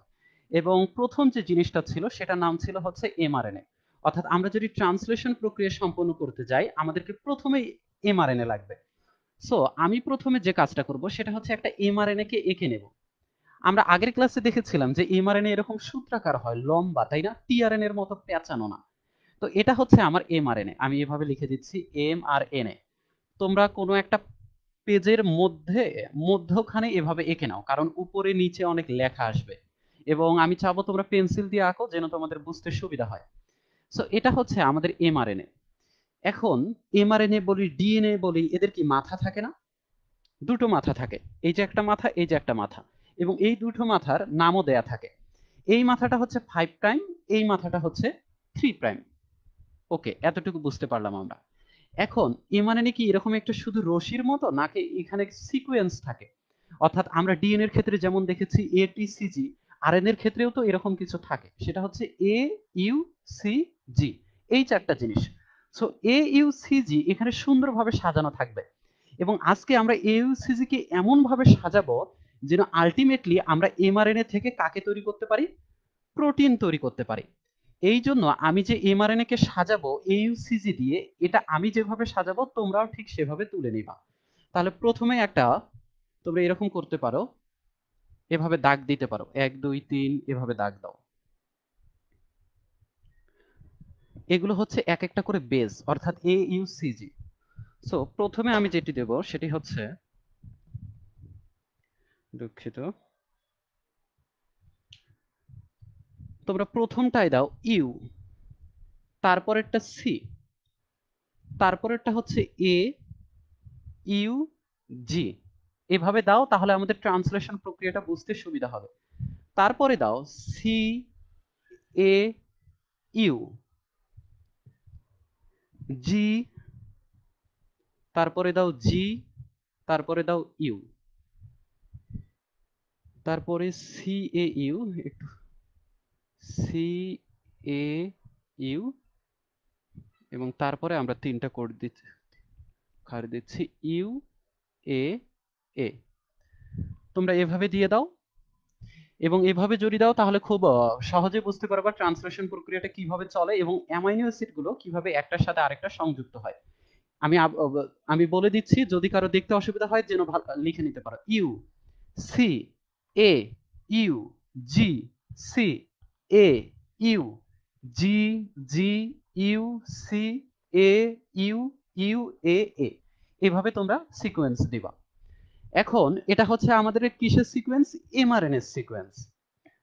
এবং প্রথম যে জিনিসটা ছিল সেটার নাম ছিল হচ্ছে এমআরএনএ। অর্থাৎ আমরা যদি ট্রান্সলেশন প্রক্রিয়া সম্পন্ন করতে যাই, আমাদেরকে প্রথমেই এমআরএনএ লাগবে। সো আমি প্রথমে যে কাজটা করব সেটা হচ্ছে একটা এমআরএনএ কে এঁকে নেব। আমরা আগের ক্লাসে দেখেছিলাম যে এমআরএনএ এরকম সূত্রাকার হয়, লম্বা, তাই না? টিআরএনএ এর মতো পেঁচানো না। তো এটা হচ্ছে আমার এমআরএনএ। আমি এভাবে লিখে দিচ্ছি এমআরএনএ। তোমরা কোনো একটা পেজের মধ্যখানে এভাবে এঁকে নাও, কারণ উপরে নিচে অনেক লেখা আসবে, এবং আমি চাবো তোমরা পেন্সিল দিয়ে আঁকো যেন তোমাদের বুঝতে সুবিধা হয়। সো এটা হচ্ছে আমাদের এমআরএনএ। এখন এমআরএনএ বলি, ডিএনএ বলি, এদের কি মাথা থাকে না? দুটো মাথা থাকে। এই যে একটা মাথা, এই যে একটা মাথা, এবং এই দুটো মাথার নামও দেয়া থাকে। এই মাথাটা হচ্ছে 5 প্রাইম, এই মাথাটা হচ্ছে 3 প্রাইম। ওকে, এতটুকু বুঝতে পারলাম আমরা। এখন এমআরএনএ কি এরকম একটা শুধু রশির মতো, নাকি এখানে সিকোয়েন্স থাকে? অর্থাৎ আমরা ডিএনএ এর ক্ষেত্রে যেমন দেখেছি এটিসিজি, আরএনএ এর ক্ষেত্রেও তো এরকম কিছু থাকে, সেটা হচ্ছে এ ইউ সি জি, এই চারটা জিনিস। সো এ ইউ সি জি এখানে সুন্দরভাবে সাজানো থাকবে, এবং আজকে আমরা এ ইউ সি জি কে এমন ভাবে সাজাবো যেন আলটিমেটলি আমরা এমআরএনএ থেকে কাকে তৈরি করতে পারি? প্রোটিন তৈরি করতে পারি। এই জন্য আমি যে এমআরএনএ কে সাজাবো এইউসিজি দিয়ে, এটা আমি যেভাবে সাজাবো তোমরাও ঠিক সেভাবে তুলে নিবা। তাহলে প্রথমে একটা তোমরা এরকম করতে পারো, এভাবে দাগ দিতে পারো, 1 2 3 এভাবে দাগ দাও। এগুলো হচ্ছে এক একটা করে বেস, অর্থাৎ এইউসিজি। সো প্রথমে আমি যেটি দেব সেটি হচ্ছে, দুঃখিত, তোমরা প্রথমটায় দাও ইউ, তারপরেরটা সি, তারপরেরটা হচ্ছে এ ইউ জি, এভাবে দাও, তাহলে আমাদের ট্রান্সলেশন প্রক্রিয়াটা বুঝতে সুবিধা হবে। তারপরে দাও সি এ ইউ জি, তারপরে দাও জি, তারপরে দাও ইউ, তারপরে সি এ ইউ, একটু সি এ ইউ, এবং তারপরে আমরা তিনটা কোড দিচ্ছি, ইউ এ এ। তোমরা এভাবে দিয়ে দাও, এবং এভাবে যদি দাও তাহলে খুব সহজে বুঝতে পারবা ট্রান্সলেশন প্রক্রিয়াটা কিভাবে চলে এবং অ্যামাইনো অ্যাসিড গুলো কিভাবে একটার সাথে আরেকটা সংযুক্ত হয়। আমি আমি বলে দিচ্ছি, যদি কারো দেখতে অসুবিধা হয় যেন লিখে নিতে পারো। U C A U G C A U G G U C A U U A A, এভাবে তোমরা সিকোয়েন্স দিবা। এখন এটা হচ্ছে আমাদের কিসের সিকোয়েন্স? MRNA sequence.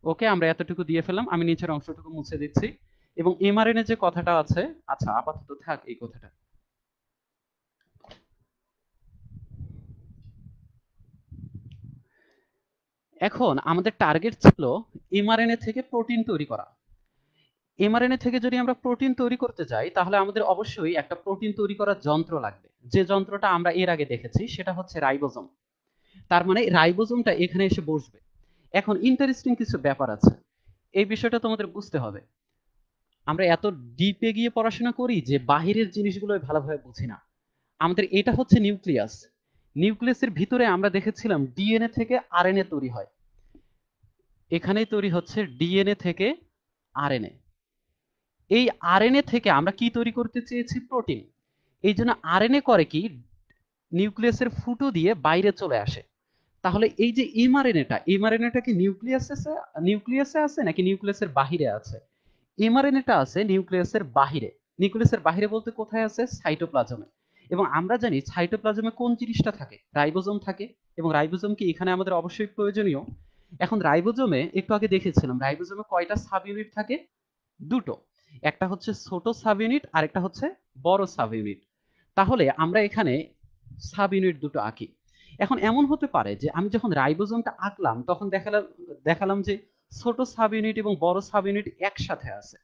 ওকে, আমরা এতটুকু দিয়ে ফেললাম। আমি নিচের অংশটুকু মুছে দিচ্ছি, এবং এমআরএনএ যে কথাটা আছে, আচ্ছা আপাতত থাক এই কথাটা। এখন আমাদের টার্গেট ছিল এমআরএনএ থেকে প্রোটিন তৈরি করা। এমআরএনএ থেকে যদি আমরা প্রোটিন তৈরি করতে যাই, তাহলে আমাদের অবশ্যই একটা প্রোটিন তৈরি করার যন্ত্র লাগবে। যে যন্ত্রটা আমরা এর আগে দেখেছি সেটা হচ্ছে রাইবোজোম। তার মানে রাইবোজোমটা এখানে এসে বসবে। এখন ইন্টারেস্টিং কিছু ব্যাপার আছে, এই বিষয়টা তোমাদের বুঝতে হবে। আমরা এত ডিপে গিয়ে পড়াশোনা করি যে বাহিরের জিনিসগুলো ভালোভাবে বুঝি না। আমাদের এটা হচ্ছে নিউক্লিয়াস। নিউক্লিয়াসের ভিতরে আমরা দেখেছিলাম ডিএনএ থেকে আরএনএ তৈরি হয়, এখানেই তৈরি হচ্ছে ডিএনএ থেকে আরএনএ। এই আরএনএ থেকে আমরা কি তৈরি করতে চেয়েছি? প্রোটিন। এই জন্য আরএনএ করে কি, নিউক্লিয়াসের ফুটো দিয়ে বাইরে চলে আসে। তাহলে এই যে এমআরএনএটা, এমআরএনএটা কি নিউক্লিয়াসে আছে নাকি নিউক্লিয়াসের বাহিরে আছে? এমআরএনএটা আছে নিউক্লিয়াসের বাহিরে। নিউক্লিয়াসের বাহিরে বলতে কোথায় আছে? সাইটোপ্লাজমে। এবং আমরা জানি সাইটোপ্লাজমে কোন জিনিসটা থাকে? রাইবোজোম থাকে, এবং রাইবোজোম কি এখানে আমাদের অবশ্যই প্রয়োজনীয়। এখন রাইবোজোমে একটু আগে দেখেছিলাম রাইবোজোমে কয়টা সাব ইউনিট থাকে? দুটো, একটা হচ্ছে ছোট সাব ইউনিট আর একটা হচ্ছে বড় সাব ইউনিট। তাহলে আমরা এখানে সাব ইউনিট দুটো আঁকি। এখন এমন হতে পারে যে আমি যখন রাইবোজোমটা আঁকলাম তখন দেখালাম যে ছোট সাব ইউনিট এবং বড় সাব ইউনিট একসাথে আছে।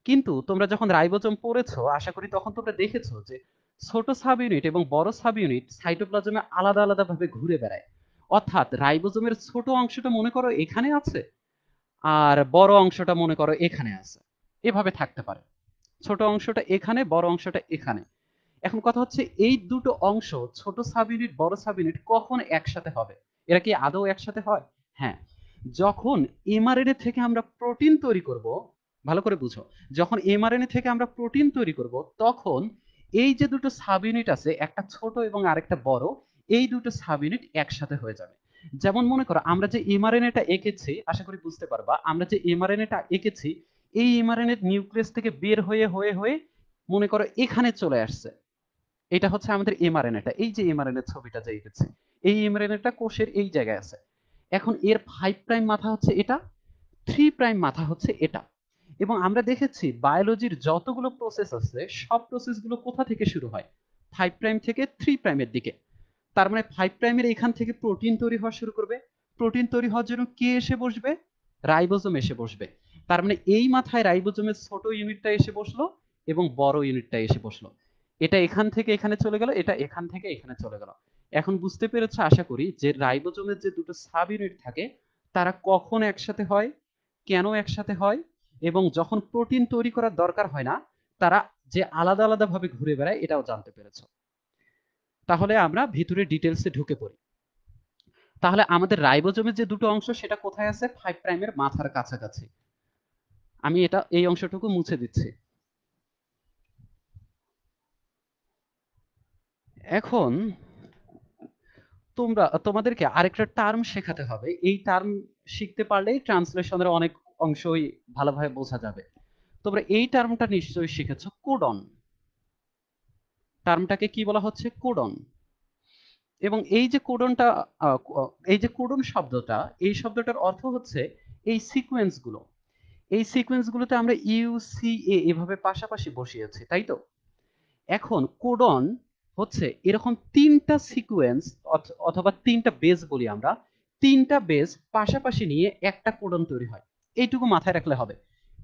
কিন্তু তোমরা যখন রাইবোজোম পড়েছো আশা করি তখন তোমরা দেখেছো যে ছোট সাব ইউনিট এবং বড় সাব ইউনিট সাইটোপ্লাজমে আলাদা আলাদা ভাবে ঘুরে বেড়ায়। অর্থাৎ রাইবোজোমের ছোট অংশটা মনে করো এখানে আছে, আর বড় অংশটা মনে করো এখানে আছে। এভাবে থাকতে পারে, ছোট অংশটা এখানে, বড় অংশটা এখানে। এখন কথা হচ্ছে এই দুটো অংশ, ছোট সাব ইউনিট বড় সাব ইউনিট, কখন একসাথে হবে? এরা কি আদৌ একসাথে হয়? হ্যাঁ, যখন এমআরএনএ থেকে আমরা প্রোটিন তৈরি করব। ভালো করে বুঝো, যখন এমআরএনএ থেকে আমরা প্রোটিন তৈরি করব তখন এই যে দুটো সাব ইউনিট আছে, একটা ছোট এবং আরেকটা বড়, এই দুটো সাব ইউনিট একসাথে হয়ে যাবে। যেমন মনে করো আমরা যে এমআরএনএটা এঁকেছি, আশা করি বুঝতে পারবা, আমরা যে এমআরএনএটা এঁকেছি এই এমআরএনএ নিউক্লিয়াস থেকে বের হয়ে হয়ে হয়ে মনে করো এখানে চলে আসছে। এটা হচ্ছে আমাদের এমআরএনএটা, এই যে এমআরএনএ ছবিটা যে এঁকেছি, এই এমআরএনএটা কোষের এই জায়গায় আছে। এখন এর 5 প্রাইম মাথা হচ্ছে এটা, 3 প্রাইম মাথা হচ্ছে এটা। এবং আমরা দেখেছি বায়োলজির যতগুলো প্রসেস আছে সব প্রসেসগুলো কোথা থেকে শুরু হয়? 5 প্রাইম থেকে 3 প্রাইমের দিকে। তার মানে 5 প্রাইমের এখান থেকে প্রোটিন তৈরি হওয়া শুরু করবে। প্রোটিন তৈরি হওয়ার জন্য কে এসে বসবে? রাইবোজোম এসে বসবে। তার মানে এই মাথায় রাইবোজোমের ছোট ইউনিটটা এসে বসলো এবং বড় ইউনিটটা এসে বসলো। এটা এখান থেকে এখানে চলে গেল, এটা এখান থেকে এখানে চলে গেল। এখন বুঝতে পেরেছো আশা করি যে রাইবোজোমের যে দুটো সাব ইউনিট থাকে তারা কখন একসাথে হয়, কেন একসাথে হয়, এবং যখন প্রোটিন তৈরি করার দরকার হয় না তারা যে আলাদা আলাদা ভাবে ঘুরে বেড়ায় এটাও জানতে পেরেছো। তাহলে আমরা ভিতরে ডিটেলসে ঢুকে পড়ি। তাহলে আমাদের রাইবোজোমের যে দুটো অংশ সেটা কোথায় আছে? 5 প্রাইমের মাথার কাছাকাছি। আমি এটা এই অংশটুকু মুছে দিচ্ছি। এখন তোমাদেরকে আরেকটা টার্ম শেখাতে হবে। এই টার্ম শিখতে পারলেই ট্রান্সলেশনের অনেক অংশই ভালোভাবে বোঝা যাবে। তোমরা এই টার্মটা নিশ্চয়ই শিখেছো, কোডন। টার্মটাকে কি বলা হচ্ছে? কোডন। এবং এই যে কোডনটা, এই যে কোডন শব্দটা, এই শব্দটার অর্থ হচ্ছে এই সিকোয়েন্সগুলো। এই সিকোয়েন্সগুলোতে আমরা ইউ সি এ এভাবে পাশাপাশি বসিয়েছি, তাই তো? এখন কোডন হচ্ছে এরকম তিনটা সিকোয়েন্স অথবা তিনটা বেস বলি আমরা, তিনটা বেস পাশাপাশি নিয়ে একটা কোডন তৈরি হয়। এইটুকু মাথায় রাখলে হবে।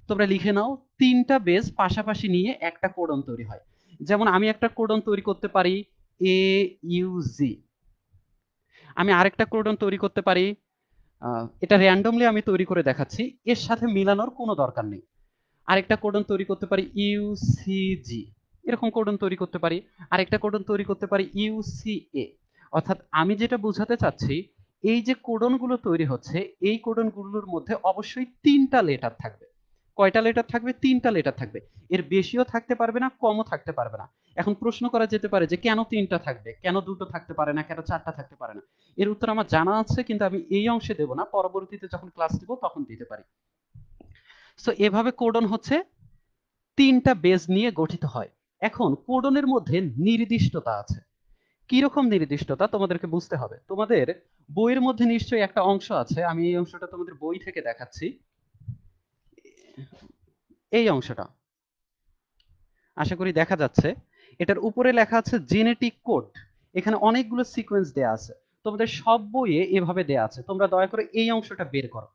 তোমরা লিখে নাও, তিনটা বেস পাশাপাশি নিয়ে একটা কোডন তৈরি হয়। যেমন আমি একটা কোডন তৈরি করতে পারি এ ইউ জি, আমি আরেকটা কোডন তৈরি করতে পারি, এটা র্যান্ডমলি আমি তৈরি করে দেখাচ্ছি, এর সাথে মিলানোর কোনো দরকার নেই। আরেকটা কোডন তৈরি করতে পারি ইউসিজি, এরকম কোডন তৈরি করতে পারি। আরেকটা কোডন তৈরি করতে পারি ইউসিএ। অর্থাৎ আমি যেটা বোঝাতে চাচ্ছি, এই যে কোডনগুলো তৈরি হচ্ছে এই কোডনগুলোর মধ্যে অবশ্যই তিনটা লেটার থাকবে। কয়টা লেটার থাকবে? তিনটা লেটার থাকবে। এর বেশিও থাকতে পারবে না, কমও থাকতে পারবে না। এখন প্রশ্ন করা যেতে পারে যে কেন তিনটা থাকবে, কেন দুটো থাকতে পারে না, কেন চারটা থাকতে পারে না? এর উত্তর আমার জানা আছে, কিন্তু আমি এই অংশে দেব না, পরবর্তীতে যখন ক্লাস দিব তখন দিতে পারি। সো এভাবে কোডন হচ্ছে তিনটা বেজ নিয়ে গঠিত হয়। এখন কোডনের মধ্যে নির্দিষ্টতা আছে। কিরকম নির্দিষ্টতা তোমাদেরকে বুঝতে হবে। তোমাদের বইয়ের মধ্যে নিশ্চয়ই একটা অংশ আছে, আমি এই অংশটা তোমাদের বই থেকে দেখাচ্ছি। এই অংশটা আশা করি দেখা যাচ্ছে। এটার উপরে লেখা আছে জেনেটিক কোড। এখানে অনেকগুলো সিকোয়েন্স দেয়া আছে, তোমাদের সব বইয়ে এভাবে দেয়া আছে। তোমরা দয়া করে এই অংশটা বের করো।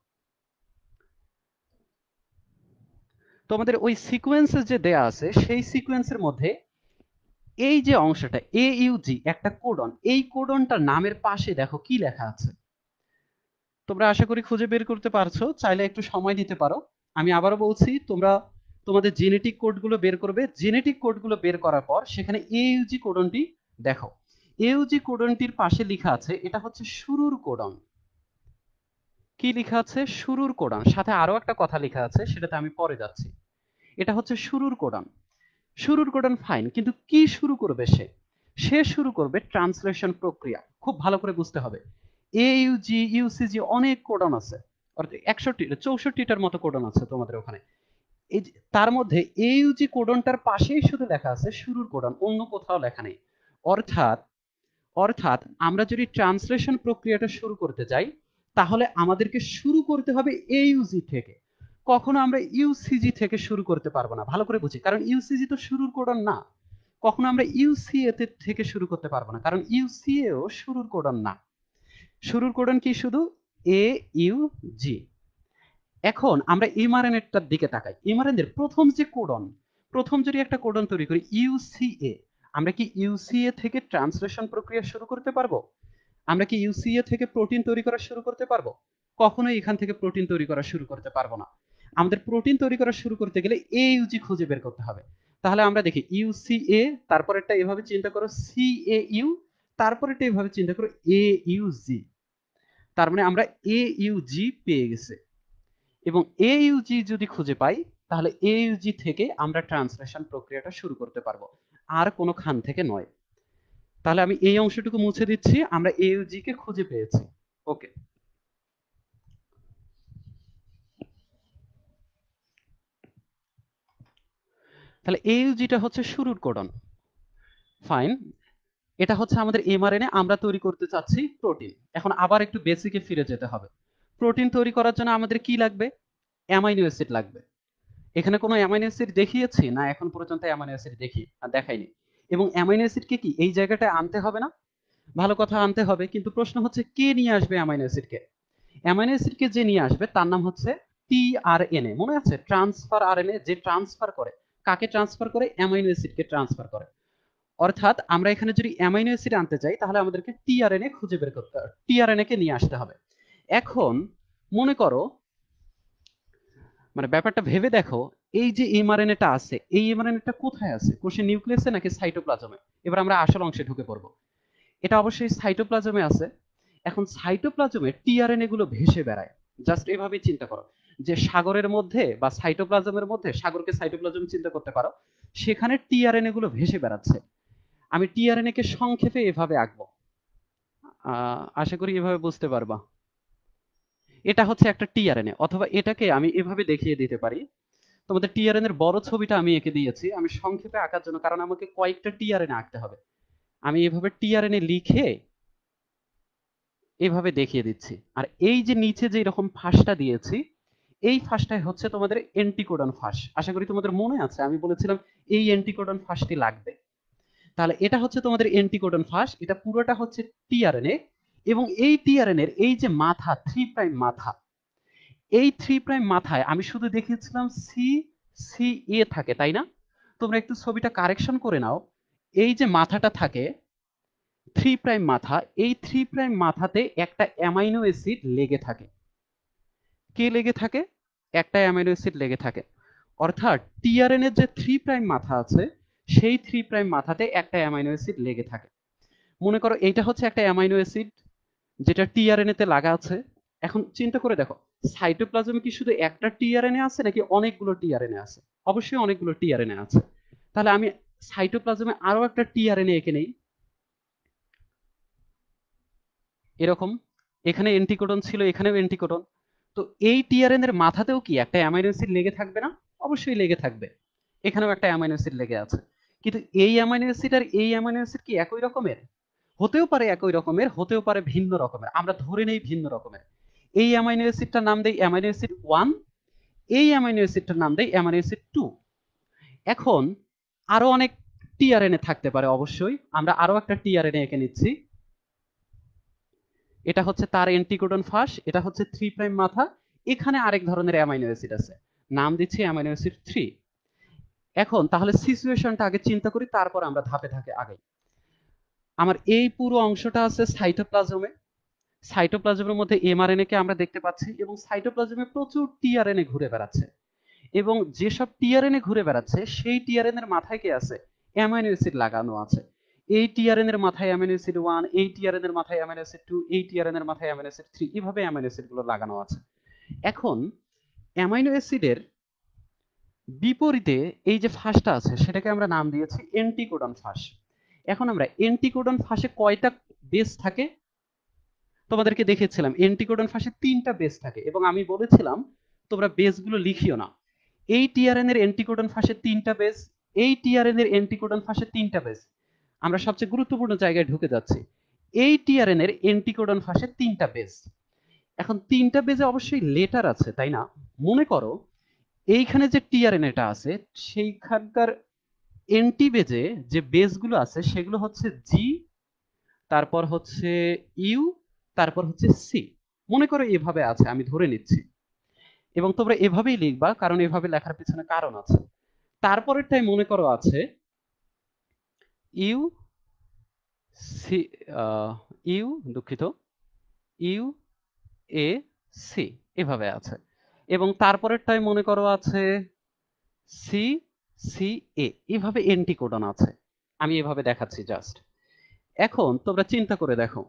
তোমাদের ওই সিকোয়েন্সে যে দেয়া আছে সেই সিকোয়েন্সের মধ্যে এই যে অংশটা AUG একটা কোডন, এই কোডনটার নামের পাশে দেখো কি লেখা আছে। তোমরা আশা করি খুঁজে বের করতে পারছো, চাইলে একটু সময় নিতে পারো। আমি আবারও বলছি, তোমরা তোমাদের জেনেটিক কোডগুলো বের করবে। জেনেটিক কোডগুলো বের করার পর সেখানে AUG কোডনটি দেখো। AUG কোডনটির পাশে লেখা আছে এটা হচ্ছে শুরুর কোডন। কি লেখা আছে? শুরুর কোডন। সাথে আরো একটা কথা লেখা আছে, সেটাতে আমি পরে যাচ্ছি। এটা হচ্ছে শুরুর কোডন। শুরুর কোডন ফাইন, কিন্তু কি শুরু করবে সে? সে শুরু করবে ট্রান্সলেশন প্রক্রিয়া। খুব ভালো করে বুঝতে হবে। AUG UCG অনেক কোডন আছে, অর্থাৎ 64টার মতো কোডন আছে তোমাদের ওখানে। এই তার মধ্যে AUG কোডনটার পাশেই শুধু লেখা আছে শুরুর কোডন, অন্য কোথাও লেখা নেই। অর্থাৎ অর্থাৎ আমরা যদি ট্রান্সলেশন প্রক্রিয়াটা শুরু করতে যাই তাহলে আমাদেরকে শুরু করতে হবে AUG থেকে। কখনো আমরা ইউসিজি থেকে শুরু করতে পারবো না। ভালো করে বুঝি, কারণ ইউসিজি তো শুরুর কোডন না। কখনো আমরা ইউসিএ থেকে শুরু করতে পারবো না, কারণ ইউসিএও শুরুর কোডন না। শুরুর কোডন কি? শুধু AUG। এখন আমরা এমআরএনএটার দিকে তাকাই। এমআরএনএর প্রথম যদি একটা কোডন তৈরি করি ইউসিএ, আমরা কি ইউসিএ থেকে ট্রান্সলেশন প্রক্রিয়া শুরু করতে পারবো? আমরা কি ইউসিএ থেকে প্রোটিন তৈরি করা শুরু করতে পারবো? কখনোই এখান থেকে প্রোটিন তৈরি করা শুরু করতে পারবো না। আমাদের প্রোটিন তৈরি করা শুরু করতে গেলে এইউজি খুঁজে বের করতে হবে। তাহলে আমরা দেখি ইউসিএ, তারপরেরটা এভাবে চিন্তা করো সিএইউ, তারপরেরটা এভাবে চিন্তা করো এইউজি। তার মানে আমরা এইউজি পেয়ে গেছে, এবং এইউজি যদি খুঁজে পাই তাহলে এইউজি থেকে আমরা ট্রান্সলেশন প্রক্রিয়াটা শুরু করতে পারবো, আর কোনো খান থেকে নয়। তাহলে আমি এই অংশটুকু মুছে দিচ্ছি, আমরা এইউজি কে খুঁজে পেয়েছি। ওকে, তাহলে এইউজিটা হচ্ছে শুরুর কোডন। ফাইন, এটা হচ্ছে আমাদের এমআরএনএ, আমরা তৈরি করতে চাচ্ছি প্রোটিন। এখন আবার একটু বেসিকে ফিরে যেতে হবে। প্রোটিন তৈরি করার জন্য আমাদের কি লাগবে? অ্যামাইনো অ্যাসিড লাগবে। এখানে কোনো অ্যামাইনো অ্যাসিড দেখিয়েছি না? এখন পর্যন্ত অ্যামাইনো অ্যাসিড দেখাইনি। এবং অ্যামাইনো অ্যাসিডকে কি এই জায়গাটায় আনতে হবে না? ভালো কথা, আনতে হবে, কিন্তু প্রশ্ন হচ্ছে কে নিয়ে আসবে অ্যামাইনো অ্যাসিডকে? অ্যামাইনো অ্যাসিডকে যে নিয়ে আসবে তার নাম হচ্ছে টিআরএনএ। মনে আছে? ট্রান্সফার আরএনএ, যে ট্রান্সফার করে, কাকে ট্রান্সফার করে? অ্যামাইনো অ্যাসিডকে ট্রান্সফার করে। অর্থাৎ আমরা এখানে যদি অ্যামাইনো অ্যাসিড আনতে চাই তাহলে আমাদেরকে টিআরএনএ খুঁজে বের করতে হবে, টিআরএনএ কে নিয়ে আসতে হবে। এখন মনে করো, মানে ব্যাপারটা ভেবে দেখো, এই যে এমআরএনএটা আছে, এই এমআরএনএটা কোথায় আছে? কোষের নিউক্লিয়াসে নাকি সাইটোপ্লাজমে? এবার আমরা আসল অংশে ঢুকে পড়বো। এটা অবশ্যই সাইটোপ্লাজমে আছে। এখন সাইটোপ্লাজমে টিআরএনএ গুলো ভেসে বেড়ায়। জাস্ট এভাবে চিন্তা করো যে সাগরের মধ্যে বা সাইটোপ্লাজমের মধ্যে, সাগরকে সাইটোপ্লাজম চিন্তা করতে পারো, সেখানে টিআরএনএ গুলো ভেসে বেড়াচ্ছে। আমি টিআরএনএ কে সংক্ষেপে এভাবে আঁকবো, আশা করি এভাবে বুঝতে পারবা। এটা হচ্ছে একটা টিআরএনএ, অথবা এটাকে আমি এভাবে দেখিয়ে দিতে পারি। তোমাদের টিআরএনএ এর বড় ছবিটা আমি এঁকে দিয়েছি আমি সংক্ষেপে আঁকার জন্য, কারণ আমাকে কয়েকটা টিআরএনএ আঁকতে হবে। আমি এভাবে টিআরএনএ লিখে এভাবে দেখিয়ে দিচ্ছি। আর এই যে নিচে যে এরকম ফাঁসটা দিয়েছি, এই ফাঁসটাই হচ্ছে তোমাদের এন্টিকোডন ফাঁস। আশা করি তোমাদের মনে আছে আমি বলেছিলাম এই এন্টিকোডন ফাঁসটি লাগবে। তাহলে এটা হচ্ছে তোমাদের এন্টিকোডন ফাঁস, এটা পুরোটা হচ্ছে টিআরএনএ। এবং এই টিআরএনএ এর এই যে মাথা, 3 প্রাইম মাথা, এই 3 প্রাইম মাথায় আমি শুধু দেখিয়েছিলাম সি সি এ থাকে, তাই না? তোমরা একটু ছবিটা কারেকশন করে নাও। এই যে মাথাটা থাকে 3 প্রাইম মাথা, এই 3 প্রাইম মাথাতে একটা অ্যামাইনো অ্যাসিড লেগে থাকে। কে লেগে থাকে? একটা অ্যামাইনো অ্যাসিড লেগে থাকে। অর্থাৎ টিআরএন এর যে 3 প্রাইম মাথা আছে, সেই 3 প্রাইম মাথাতে একটা অ্যামাইনো অ্যাসিড লেগে থাকে। মনে করো এইটা হচ্ছে একটা অ্যামাইনো অ্যাসিড যেটা টিআরএনএ তে লাগা আছে। এখন চিন্তা করে দেখো, সাইটোপ্লাজমে কি শুধু একটা টিআরএনএ আছে নাকি অনেকগুলো টিআরএনএ আছে? অবশ্যই অনেকগুলো টিআরএনএ আছে। তাহলে আমি সাইটোপ্লাজমে আরো একটা টিআরএনএ এঁকে নেই, এরকম। এখানে এন্টিকোডন ছিল, এখানেও এন্টিকোডন। তো এই টিআরএন এর মাথাতেও কি একটা অ্যামাইনো অ্যাসিড লেগে থাকবে না? অবশ্যই লেগে থাকবে। এখানেও একটা অ্যামাইনো অ্যাসিড লেগে আছে। কিন্তু এই অ্যামাইনো অ্যাসিড আর এই অ্যামাইনো অ্যাসিড কি একই রকমের? হতেও পারে একই রকমের, হতেও পারে ভিন্ন রকমের। আমরা ধরে নেই ভিন্ন রকমের। এই অ্যামাইনো অ্যাসিডটার নাম দেই অ্যামাইনো অ্যাসিড 1, এই অ্যামাইনো অ্যাসিডটার নাম দেই অ্যামাইনো অ্যাসিড 2। এখন আরো অনেক টিআরএনএ থাকতে পারে, অবশ্যই। আমরা আরো একটা টিআরএনএ এঁকে নিচ্ছি। এটা হচ্ছে তার এন্টিকোডন ফাঁস, এটা হচ্ছে 3 প্রাইম মাথা। এখানে আরেক ধরনের অ্যামাইনো অ্যাসিড আছে, নাম দিচ্ছি অ্যামাইনো অ্যাসিড 3। এখন তাহলে সিচুয়েশনটা আগে চিন্তা করি, তারপর আমরা ধাপে ধাপে আগাই। আমার এই পুরো অংশটা আছে সাইটোপ্লাজমে। সাইটোপ্লাজমের মধ্যে এমআরএনএ কে আমরা দেখতে পাচ্ছি, এবং সাইটোপ্লাজমে প্রচুর টিআরএনএ ঘুরে বেড়াচ্ছে। এবং যেসব টিআরএনএ ঘুরে বেড়াচ্ছে সেই টিআরএন এর মাথায় কি আছে? অ্যামাইনো অ্যাসিড লাগানো আছে। এই টিআরএন এর মাথায় অ্যামাইনো অ্যাসিড 1, এই টিআরএন এর মাথায় অ্যামাইনো অ্যাসিড 2, এই টিআরএন এর মাথায় অ্যামাইনো অ্যাসিড 3, এভাবে অ্যামাইনো অ্যাসিড গুলো লাগানো আছে। এখন অ্যামাইনো অ্যাসিডের বিপরীতে এই যে ফাঁসটা আছে সেটাকে আমরা নাম দিয়েছি এন্টিকোডন ফাঁস। এখন আমরা এন্টিকোডন ফাঁসে কয়টা বেস থাকে? তোমাদেরকে দেখেছিলাম এন্টিকোডন ফাঁসে 3টা বেস থাকে, এবং আমি বলেছিলাম তোমরা বেসগুলো লিখিও না। এই টিআরএন এর এন্টিকোডন ফাঁসে 3টা বেস, এই টিআরএন এর এন্টিকোডন ফাঁসে 3টা বেস। আমরা সবচেয়ে গুরুত্বপূর্ণ জায়গায় ঢুকে যাচ্ছি। এই টিআরএন এর এন্টিকোডন ফাঁসে 3টা বেস। এখন 3টা বেজে অবশ্যই লেটার আছে, তাই না? মনে করো এইখানে যে টিআরএন এটা আছে সেইখানকার এন্টি বেজে যে বেসগুলো আছে সেগুলো হচ্ছে জি, তারপর হচ্ছে ইউ, তারপর হচ্ছে সি। মনে করো এভাবে আছে, আমি ধরে নিচ্ছি। এবং তোমরা এভাবেই লিখবা, কারণ এভাবে লেখার পিছনে কারণ আছে। তারপরেরটাই মনে করো আছে ইউ সি, ইউ, দুঃখিত, ইউ এ সি, এভাবে আছে। এবং তারপরেরটাই মনে করো আছে সি সি এ, এভাবে এন্টি কোডন আছে। আমি এভাবে দেখাচ্ছি জাস্ট। এখন তোমরা চিন্তা করে দেখো,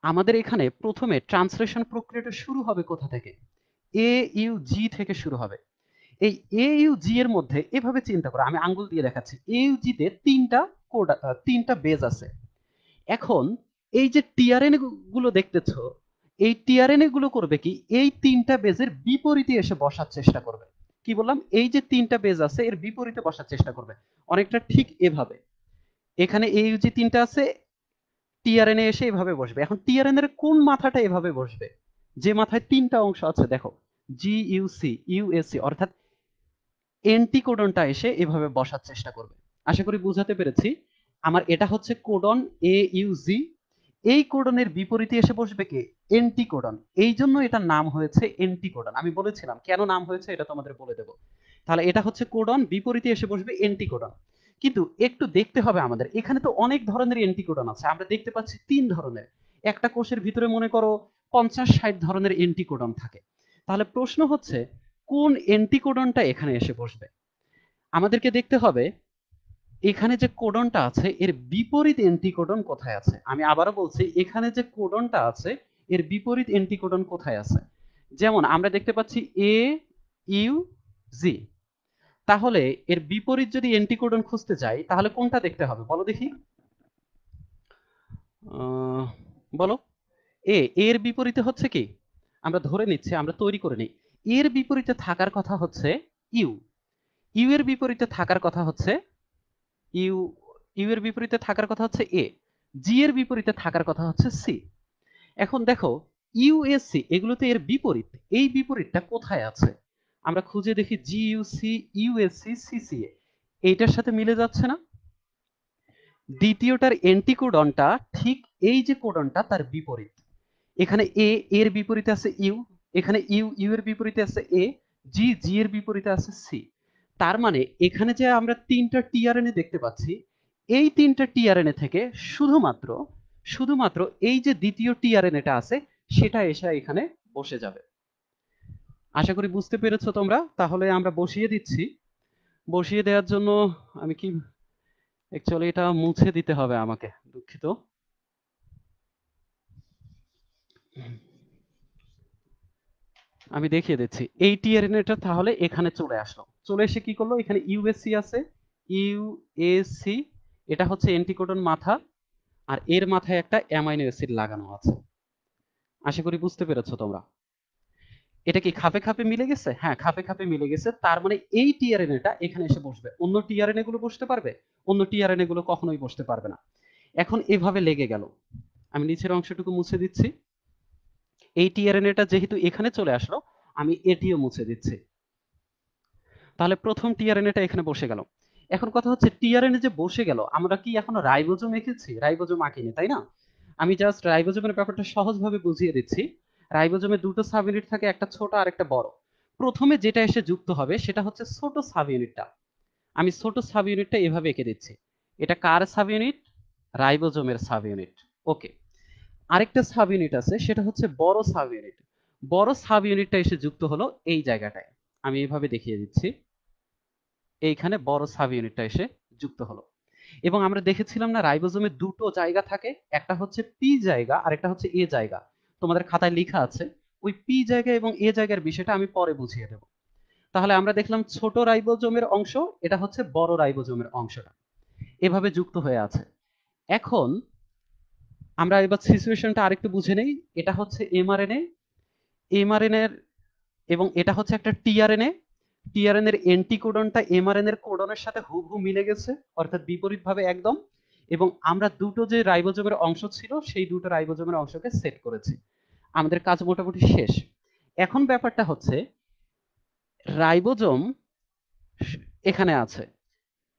আমাদের এখানে প্রথমে ট্রান্সলেশন প্রক্রিয়াটা শুরু হবে কোথা থেকে? এ ইউ জি থেকে শুরু হবে। এই এ ইউ জি এর মধ্যে এভাবে চিন্তা করো, আমি আঙ্গুল দিয়ে দেখাচ্ছি। এ ইউ জি তে তিনটা কোড, তিনটা বেজ আছে। এখন এই যে টিআরএনএ গুলো দেখতেছো, এই টিআরএনএ গুলো করবে কি, এই তিনটা বেজের বিপরীতে এসে বসার চেষ্টা করবে। কি বললাম? এই যে তিনটা বেজ আছে এর বিপরীতে বসার চেষ্টা করবে, অনেকটা ঠিক এভাবে। এখানে এইউজি তিনটা আছে, টিআরএনএ এসে এভাবে বসবে। এখন টিআরএনএ এর কোন মাথাটা এভাবে বসবে? যে মাথায় তিনটা অংশ আছে, দেখো, জি ইউসি ইউএসসি, অর্থাৎ এন্টিকোডনটা এসে এভাবে বসার চেষ্টা করবে। আশা করি বুঝাতে পেরেছি। আমার এটা হচ্ছে কোডন এ ইউজি, এই কোডনের বিপরীতে এসে বসবে কে? এন্টিকোডন। এই জন্য এটার নাম হয়েছে এন্টিকোডন। আমি বলেছিলাম কেন নাম হয়েছে, এটা তোমাদের বলে দেব। তাহলে এটা হচ্ছে কোডন, বিপরীতে এসে বসবে এন্টিকোডন। কিন্তু একটু দেখতে হবে আমাদের, এখানে তো অনেক ধরনের এন্টিকোডন আছে, আমরা দেখতে পাচ্ছি 3 ধরনের। একটা কোষের ভিতরে মনে করো 50-60 ধরনের এন্টিকোডন থাকে। তাহলে প্রশ্ন হচ্ছে কোন এন্টিকোডনটা এখানে এসে বসবে? আমাদেরকে দেখতে হবে এখানে যে কোডনটা আছে এর বিপরীত এন্টিকোডন কোথায় আছে। আমি আবারও বলছি, এখানে যে কোডনটা আছে এর বিপরীত এন্টিকোডন কোথায় আছে। যেমন আমরা দেখতে পাচ্ছি এ ইউ জি, তাহলে এর বিপরীত যদি এন্টিকোডন খুঁজতে চাই তাহলে কোনটা দেখতে হবে বলো দেখি? বলো। এর বিপরীতে হচ্ছে কি? আমরা ধরে নিচ্ছি, আমরা তৈরি করে নিই, এর বিপরীতে থাকার কথা হচ্ছে ইউ। ইউ এর বিপরীতে থাকার কথা হচ্ছে ইউ, ইউ এর বিপরীতে থাকার কথা হচ্ছে এ, জি এর বিপরীতে থাকার কথা হচ্ছে সি। এখন দেখো ইউএসসি এগুলোতে এর বিপরীত, এই বিপরীতটা কোথায় আছে? আমরা খুঁজে দেখি জি ইউসি ইউএসসি সিসিএ, এইটার সাথে মিলে যাচ্ছে না? দ্বিতীয়টার এন্টিকোডনটা ঠিক এই যে কোডনটা তার বিপরীত। এখানে এ এর বিপরীতে আছে ইউ, এখানে ইউ ইউ এর বিপরীতে আছে এ, জি জি এর বিপরীতে আছে সি। তার মানে এখানে যে আমরা তিনটা টিআরএনএ দেখতে পাচ্ছি, এই তিনটা টিআরএনএ থেকে শুধুমাত্র শুধুমাত্র এই যে দ্বিতীয় টিআরএনএটা আছে সেটা এসে এখানে বসে যাবে। আশা করি বুঝতে পেরেছো তোমরা। তাহলে আমরা বসিয়ে দিচ্ছি। বসিয়ে দেওয়ার জন্য আমি কি, অ্যাকচুয়ালি এটা মুছে দিতে হবে আমাকে, দুঃখিত। আমি দেখিয়ে দিচ্ছি। এই টিআরএনএটা তাহলে এখানে চলে আসলো, চলে এসে কি করলো, এখানে ইউএসসি আছে, ইউএসসি, এটা হচ্ছে এন্টিকোডন মাথা, আর এর মাথায় একটা অ্যামাইনো অ্যাসিড লাগানো আছে। আশা করি বুঝতে পেরেছো তোমরা। এটা কি খাপে খাপে মিলে গেছে? হ্যাঁ, খাপে খাপে মিলে গেছে। তার মানে এই টিআরএনএটা এখানে এসে বসবে, অন্য টিআরএনএ গুলো বসতে পারবে? অন্য টিআরএনএ গুলো কখনোই বসতে পারবে না। এখন এভাবে লেগে গেল। আমি নিচের অংশটুকু মুছে দিচ্ছি। এই টিআরএনএটা যেহেতু এখানে চলে আসলো, আমি এটিও মুছে দিচ্ছি। তাহলে প্রথম টিআরএনএটা এখানে বসে গেল। এখন কথা হচ্ছে টিআরএনএ যে বসে গেল, আমরা কি এখনো রাইবোজোম এঁকেছি? রাইবোজোম আঁকিনি, তাই না? আমি জাস্ট রাইবোজোমের ব্যাপারটা সহজভাবে বুঝিয়ে দিচ্ছি। রাইবোজোমে দুটো সাব ইউনিট থাকে, একটা ছোট আর একটা বড়। প্রথমে যেটা এসে যুক্ত হবে সেটা হচ্ছে ছোট সাব ইউনিটটা। আমি ছোট সাব ইউনিটটা এভাবে এঁকে দিচ্ছি। এটা কার সাব ইউনিট? রাইবোজোমের সাব ইউনিট। ওকে। আরেকটা সাব ইউনিট আছে, সেটা হচ্ছে বড় সাব ইউনিট। বড় সাব ইউনিটটা এসে যুক্ত হলো এই জায়গাটায়। আমি এইভাবে দেখিয়ে দিচ্ছি। এইখানে বড় সাব ইউনিটটা এসে যুক্ত হলো। এবং আমরা দেখেছিলাম না রাইবোজোমে দুটো জায়গা থাকে, একটা হচ্ছে পি জায়গা আর একটা হচ্ছে এ জায়গা। তোমাদের খাতায় লেখা আছে। ওই পি জায়গা এবং এ জায়গার বিষয়টা আমি পরে বুঝিয়ে দেব। তাহলে আমরা দেখলাম ছোট রাইবোজোমের অংশ, এটা হচ্ছে বড় রাইবোজোমের অংশটা, এভাবে যুক্ত হয়ে আছে। এখন আমরা এবার সিচুয়েশনটা আরেকটু বুঝে নেই। এটা হচ্ছে এমআরএনএ, এমআরএনএ এর, এবং এটা হচ্ছে একটা টিআরএনএ। টিআরএনএ এর এন্টিকোডনটা এমআরএনএ এর কোডনের সাথে হুবহু মিলে গেছে, অর্থাৎ বিপরীতভাবে একদম। এবং আমরা দুটো যে রাইবোজোমের অংশ ছিল সেই দুটো রাইবোজোমের অংশকে সেট করেছি। আমাদের কাজ মোটামুটি শেষ। এখন ব্যাপারটা হচ্ছে রাইবোজোম এখানে আছে,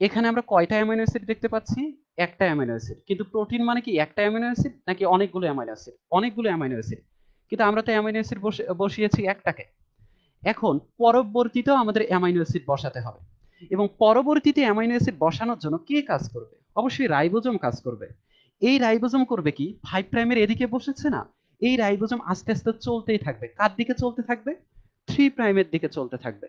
এখানে আমরা কয়টা অ্যামাইনো অ্যাসিড দেখতে পাচ্ছি? একটা অ্যামাইনো অ্যাসিড। কিন্তু প্রোটিন মানে কি একটা অ্যামাইনো অ্যাসিড নাকি অনেকগুলো অ্যামাইনো অ্যাসিড? অনেকগুলো অ্যামাইনো অ্যাসিড। কিন্তু আমরা তো অ্যামাইনো অ্যাসিড বসিয়েছি একটাকে। এখন পরবর্তীতেও আমাদের অ্যামাইনো অ্যাসিড বসাতে হবে, এবং পরবর্তীতে অ্যামাইনো অ্যাসিড বসানোর জন্য কে কাজ করবে? অবশ্যই রাইবোজোম কাজ করবে। এই রাইবোজোম করবে কি, 5 প্রাইমের এদিকে বসেছে না, এই রাইবোজোম আস্তে আস্তে চলতেই থাকবে। কার দিকে চলতে থাকবে? 3 প্রাইমের দিকে চলতে থাকবে।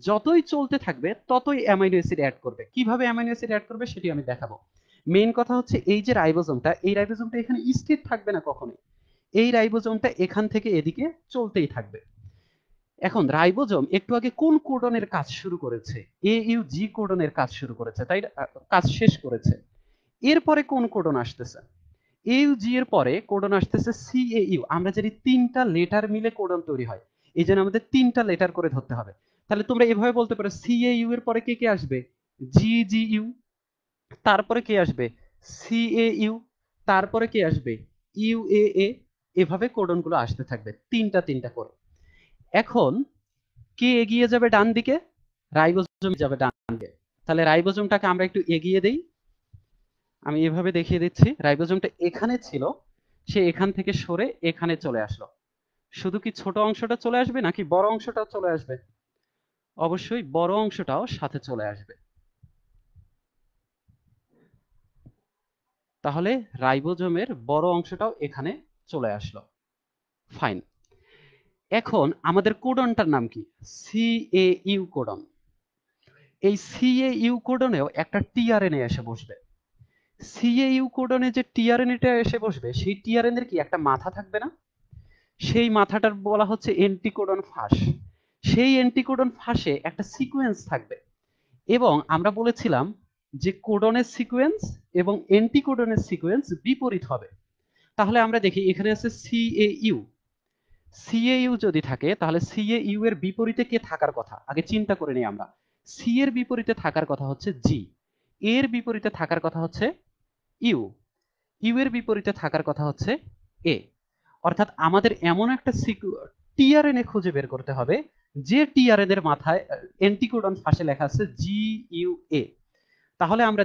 যতই চলতে থাকবে ততই অ্যামাইনো অ্যাসিড অ্যাড করবে। কিভাবে অ্যামাইনো অ্যাসিড অ্যাড করবে সেটি আমি দেখাবো। মেইন কথা হচ্ছে এই যে রাইবোজোমটা, এই রাইবোজোমটা এখানে স্থির থাকবে না কখনোই। এই রাইবোজোমটা এখান থেকে এদিকে চলতেই থাকবে। এখন রাইবোজোম একটু আগে কোন কোডনের কাজ শুরু করেছে? AUG কোডনের কাজ শুরু করেছে, তাই কাজ শেষ করেছে। এরপরে কোন কোডন আসতেছে? AUG এর পরে কোডন আসতেছে CAU। আমরা জানি 3টা লেটার মিলে কোডন তৈরি হয়, এই জন্য আমাদের 3টা লেটার করে ধরতে হবে। তাহলে তোমরা এভাবে বলতে পারো CAU এর পরে কে কে আসবে? GGU। তারপরে কে আসবে? CAU। তারপরে কে আসবে? UAA। এভাবে কোডনগুলো আসতে থাকবে 3টা করে। এখন কে এগিয়ে যাবে ডান দিকে? রাইবোজোম যাবে ডান দিকে। তাহলে রাইবোজোমটাকে আমরা একটু এগিয়ে দেই। আমি এভাবে দেখিয়ে দিচ্ছি। রাইবোজোমটা এখানে ছিল, সে এখান থেকে সরে এখানে চলে আসলো। শুধু কি ছোট অংশটা চলে আসবে নাকি বড় অংশটাও চলে আসবে? অবশ্যই বড় অংশটাও সাথে চলে আসবে। তাহলে রাইবোজোমের বড় অংশটাও এখানে চলে আসলো। ফাইন। এখন আমাদের কোডনটার নাম কি? CAU codon. এই CAU কোডনেও একটা টিআরএনএ এসে বসবে। CAU কোডনে যে টিআরএনএটা এসে বসবে, সেই টিআরএনএর কি একটা মাথা থাকবে না? সেই মাথাটার বলা হচ্ছে এন্টিকোডন ফাঁস। সেই এন্টিকোডন ফাঁসে একটা সিকোয়েন্স থাকবে, এবং আমরা বলেছিলাম যে কোডনের সিকোয়েন্স এবং এন্টিকোডনের সিকোয়েন্স বিপরীত হবে। তাহলে আমরা দেখি এখানে আছে CAU। CAU যদি থাকে তাহলে CAU এর বিপরীতে কে থাকার কথা আগে চিন্তা করে নিই আমরা। C এর বিপরীতে থাকার কথা হচ্ছে G, এর বিপরীতে থাকার কথা হচ্ছে ইউ, ইউ এর বিপরীতে থাকার কথা হচ্ছে এ। অর্থাৎ আমাদের এমন একটা টিআরএনএ খুঁজে বের করতে হবে যে টিআরএন এর মাথায় এন্টিকোডন ফাঁসে লেখা আছে GUA। তাহলে আমরা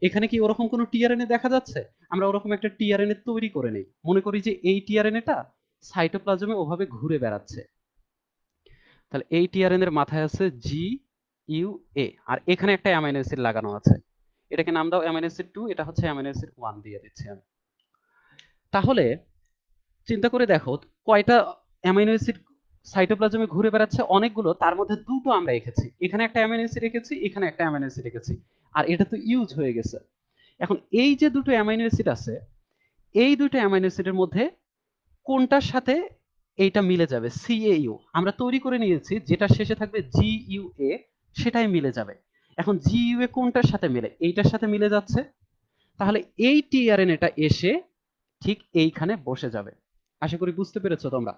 এখানে কি ওরকম কোনো টিআরএনএ দেখা যাচ্ছে? আমরা ওরকম একটা টিআরএনএ তৈরি করে নেই। মনে করি যে এই টিআরএনএটা সাইটোপ্লাজমে ওভাবে ঘুরে বেড়াচ্ছে। তাহলে এই টিআরএন এর মাথায় আছে GUA, আর এখানে একটা অ্যামাইনো অ্যাসিড লাগানো আছে। এটাকে নাম দাও অ্যামাইনো অ্যাসিড 2, এটা হচ্ছে অ্যামাইনো অ্যাসিড 1 দিয়ে দিচ্ছি আমি। তাহলে চিন্তা করে দেখো কয়টা অ্যামাইনো অ্যাসিড সাইটোপ্লাজমে ঘুরে বেড়াচ্ছে? অনেকগুলো। তার মধ্যে দুটো আমরা রেখেছি, এখানে একটা অ্যামাইনো অ্যাসিড রেখেছি, এখানে একটা অ্যামাইনো অ্যাসিড রেখেছি, আর এটা তো ইউজ হয়ে গেছে। এখন এই যে দুটো অ্যামাইনো অ্যাসিড আছে, এই দুটো অ্যামাইনো অ্যাসিডের মধ্যে কোনটার সাথে এইটা মিলে যাবে? CAU আমরা তৈরি করে নিয়েছি, যেটা শেষে থাকবে GUA সেটাই মিলে যাবে। এখন GUA কোনটার সাথে মিলে? এইটার সাথে মিলে যাচ্ছে। তাহলে এই টিআরএনএটা এসে ঠিক এইখানে বসে যাবে। আশা করি বুঝতে পেরেছো তোমরা।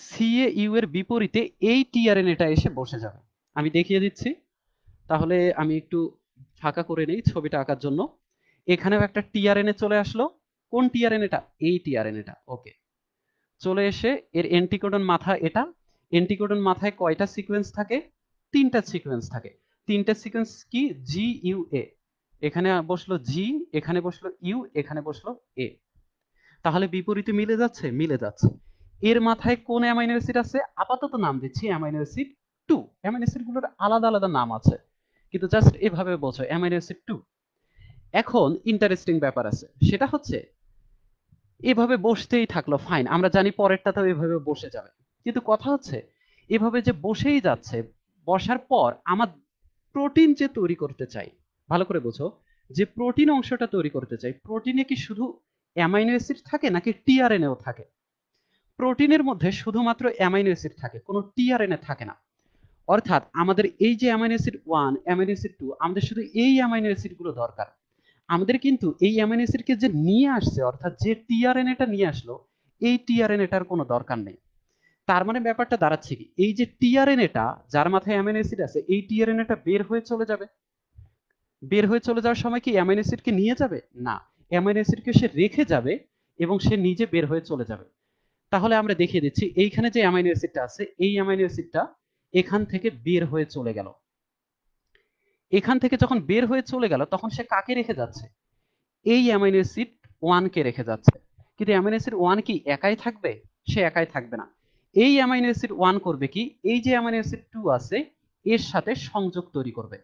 CAU এর বিপরীতে এই টিআরএনএটা এসে বসে যাবে। আমি দেখিয়ে দিচ্ছি। তাহলে আমি একটু ফাঁকা করে নেই ছবিটা আঁকার জন্য। এখানেও একটা টিআরএনএ চলে আসলো। কোন টিআরএনএটা? এই টিআরএনএটা। ওকে, চলে এসে এর এন্টিকোডন মাথা এটা। এন্টিকোডন মাথায় কয়টা সিকোয়েন্স থাকে? 3টা সিকোয়েন্স থাকে। 3টা সিকোয়েন্স কি? GUA। এখানে বসলো G, এখানে বসলো ইউ, এখানে বসলো এ। তাহলে বিপরীতে মিলে যাচ্ছে? মিলে যাচ্ছে। এর মাথায় কোন অ্যামাইনো অ্যাসিড আছে? আপাতত নাম দিচ্ছি অ্যামাইনো অ্যাসিড 2। অ্যামাইনো অ্যাসিড গুলোর আলাদা আলাদা নাম আছে, কিন্তু জাস্ট এভাবে বোঝো অ্যামাইনো অ্যাসিড 2। এখন ইন্টারেস্টিং ব্যাপার আছে, সেটা হচ্ছে এভাবে বসতেই থাকলো। ফাইন, আমরা জানি পরেরটাতেও এভাবে বসে যাবে, কিন্তু কথা হচ্ছে এভাবে যে বসেই যাচ্ছে, বসার পর আমার প্রোটিন যে তৈরি করতে চাই, ভালো করে বোঝো, যে প্রোটিন অংশটা তৈরি করতে চাই, প্রোটিনে কি শুধু অ্যামাইনো অ্যাসিড থাকে নাকি টিআরএনএও থাকে? প্রোটিনের মধ্যে শুধুমাত্র অ্যামাইনো অ্যাসিড থাকে, কোনো টিআরএনএ থাকে না। অর্থাৎ আমাদের এই যে অ্যামাইনো অ্যাসিড 1, অ্যামাইনো অ্যাসিড 2, আমাদের শুধু এই অ্যামাইনো অ্যাসিড গুলো দরকার। আমাদের কিন্তু এই অ্যামাইনো অ্যাসিডকে যে নিয়ে আসছে, অর্থাৎ যে টিআরএনএটা নিয়ে আসলো, এই টিআরএনএটার কোনো দরকার নেই। তার মানে ব্যাপারটা দাঁড়াচ্ছে কি, এই যে টিআরএনএটা যার মাথায় অ্যামাইনো অ্যাসিড আছে, এই টিআরএনএটা বের হয়ে চলে যাবে। বের হয়ে চলে যাওয়ার সময় কি অ্যামাইনো অ্যাসিডকে নিয়ে যাবে? না, অ্যামাইনো অ্যাসিডকে সে রেখে যাবে এবং সে নিজে বের হয়ে চলে যাবে। তাহলে আমরা দেখিয়ে দিচ্ছি, এইখানে যে অ্যামাইনো অ্যাসিডটা আছে, এই অ্যামাইনো অ্যাসিডটা এখান থেকে বের হয়ে চলে গেল। এখান থেকে যখন বের হয়ে চলে গেল তখন সে কাকে রেখে যাচ্ছে? এই অ্যামাইনো অ্যাসিড 1 কে রেখে যাচ্ছে। কিন্তু অ্যামাইনো অ্যাসিড 1 কি একাই থাকবে? সে একাই থাকবে না। এই অ্যামাইনো অ্যাসিড 1 করবে কি, এই যে অ্যামাইনো অ্যাসিড 2 আছে এর সাথে সংযোগ তৈরি করবে।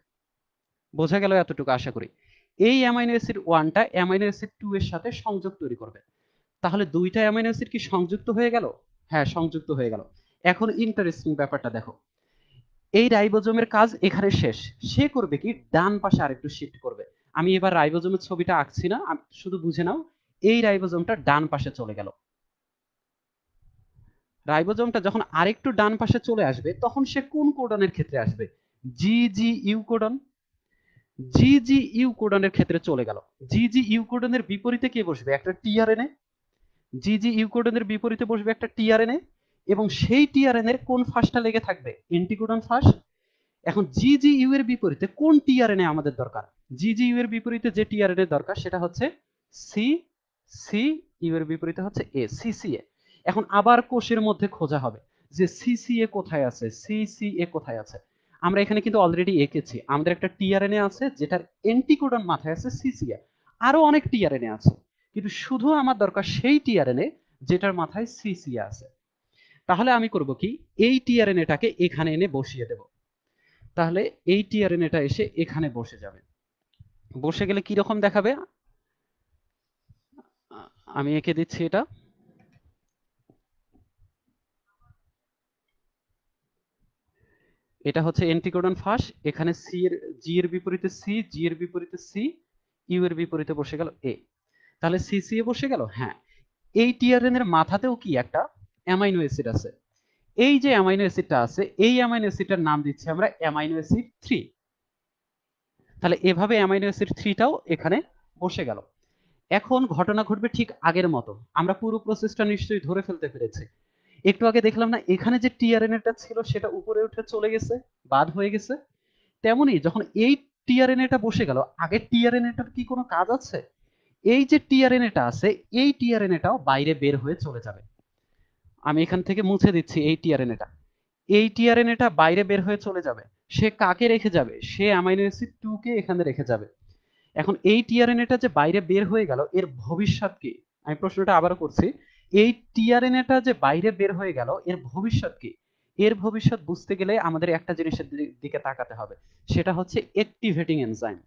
বোঝা গেল এতটুকু আশা করি। এই অ্যামাইনো অ্যাসিড 1 টা অ্যামাইনো অ্যাসিড 2 এর সাথে সংযোগ তৈরি করবে। তাহলে দুইটা অ্যামাইনো অ্যাসিড কি সংযুক্ত হয়ে গেল? হ্যাঁ, সংযুক্ত হয়ে গেল। এখন ইন্টারেস্টিং ব্যাপারটা দেখো, এই রাইবোজোমের কাজ এখানে শেষ। সে করবে কি, ডান পাশে আরেকটু শিফট করবে। আমি এবার রাইবোজোমের ছবিটা আঁকছি না, শুধু বুঝে নাও। এই রাইবোজোমটা ডান পাশে চলে গেল। রাইবোজোমটা যখন আরেকটু ডান পাশে চলে আসবে তখন সে কোন কোডনের ক্ষেত্রে আসবে? জিজিইউ কোডন। জিজিইউ কোডনের ক্ষেত্রে চলে গেল। জিজিইউ কোডনের বিপরীতে কে বসবে? একটা টিআরএনএ। জিজিইউ কোডনের বিপরীতে বসবে একটা টিআরএনএ, এবং সেই টিআরএনএ এর কোন ফাঁসটা লেগে থাকবে? অ্যান্টিকোডন ফাঁস। এখন জিজিইউ এর বিপরীতে কোন টিআরএনএ আমাদের দরকার? জিজিইউ এর বিপরীতে যে টিআরএনএ দরকার সেটা হচ্ছে সি সি ইউ এর বিপরীতে হচ্ছে এ, সিসিএ। এখন আবার কোষের মধ্যে খোঁজা হবে যে সিসিএ কোথায় আছে, সিসিএ কোথায় আছে। আমরা এখানে কিন্তু অলরেডি এঁকেছি, আমাদের একটা টিআরএনএ আছে যেটার অ্যান্টিকোডন মাথায় আছে সিসিএ। আরো অনেক টিআরএনএ আছে, কিন্তু শুধু আমার দরকার সেই টিআরএনএ যেটার মাথায় সিসিএ আছে। তাহলে আমি করব কি, এই টিআরএনএটাকে এখানে এনে বসিয়ে দেব। তাহলে এই টিআরএনএটা এসে এখানে বসে যাবে। বসে গেলে কি রকম দেখাবে? আমি এঁকে দিচ্ছি এটা। এটা হচ্ছে অ্যান্টিকোডন ফাঁস। এখানে সি এর, জি এর বিপরীতে সি, জি এর বিপরীতে সি, ইউ এর বিপরীতে বসে গেল এ। তাহলে সিসি এ বসে গেল। হ্যাঁ, এই টিআরএন এর মাথাতেও কি একটা অ্যামাইনো অ্যাসিড আছে। এই যে অ্যামাইনো অ্যাসিডটা আছে, এই অ্যামাইনো অ্যাসিডটার নাম দিচ্ছি আমরা অ্যামাইনো অ্যাসিড 3। তাহলে এভাবে অ্যামাইনো অ্যাসিড 3টাও এখানে বসে গেল। এখন ঘটনা ঘটবে ঠিক আগের মতো। আমরা পুরো প্রসেসটা নিশ্চয়ই ধরে ফেলতে পেরেছি। একটু আগে দেখলাম না, এখানে যে টিআরএনএটা ছিল সেটা উপরে উঠে চলে গেছে, বাদ হয়ে গেছে। তেমনি যখন এই টিআরএনএটা বসে গেল, আগের টিআরএনএটার কি কোনো কাজ আছে? এই যে টিআরএনএটা আছে, এই টিআরএনএটাও বাইরে বের হয়ে চলে যাবে। আমি এখান থেকে মুছে দিচ্ছি এই টিআরএনএটা। এই টিআরএনএটা বাইরে বের হয়ে চলে যাবে। সে কাকে রেখে যাবে? সে অ্যামাইনো অ্যাসিড 2 কে এখানে রেখে যাবে। এখন এই টিআরএনএটা যে বাইরে বের হয়ে গেল, এর ভবিষ্যৎ কি? আমি প্রশ্নটা আবারও করছি। এই টিআরএনএটা যে বাইরে বের হয়ে গেল, এর ভবিষ্যৎ কি? এর ভবিষ্যৎ বুঝতে গেলে আমাদের একটা জিনিসের দিকে তাকাতে হবে, সেটা হচ্ছে অ্যাক্টিভেটিং এনজাইম।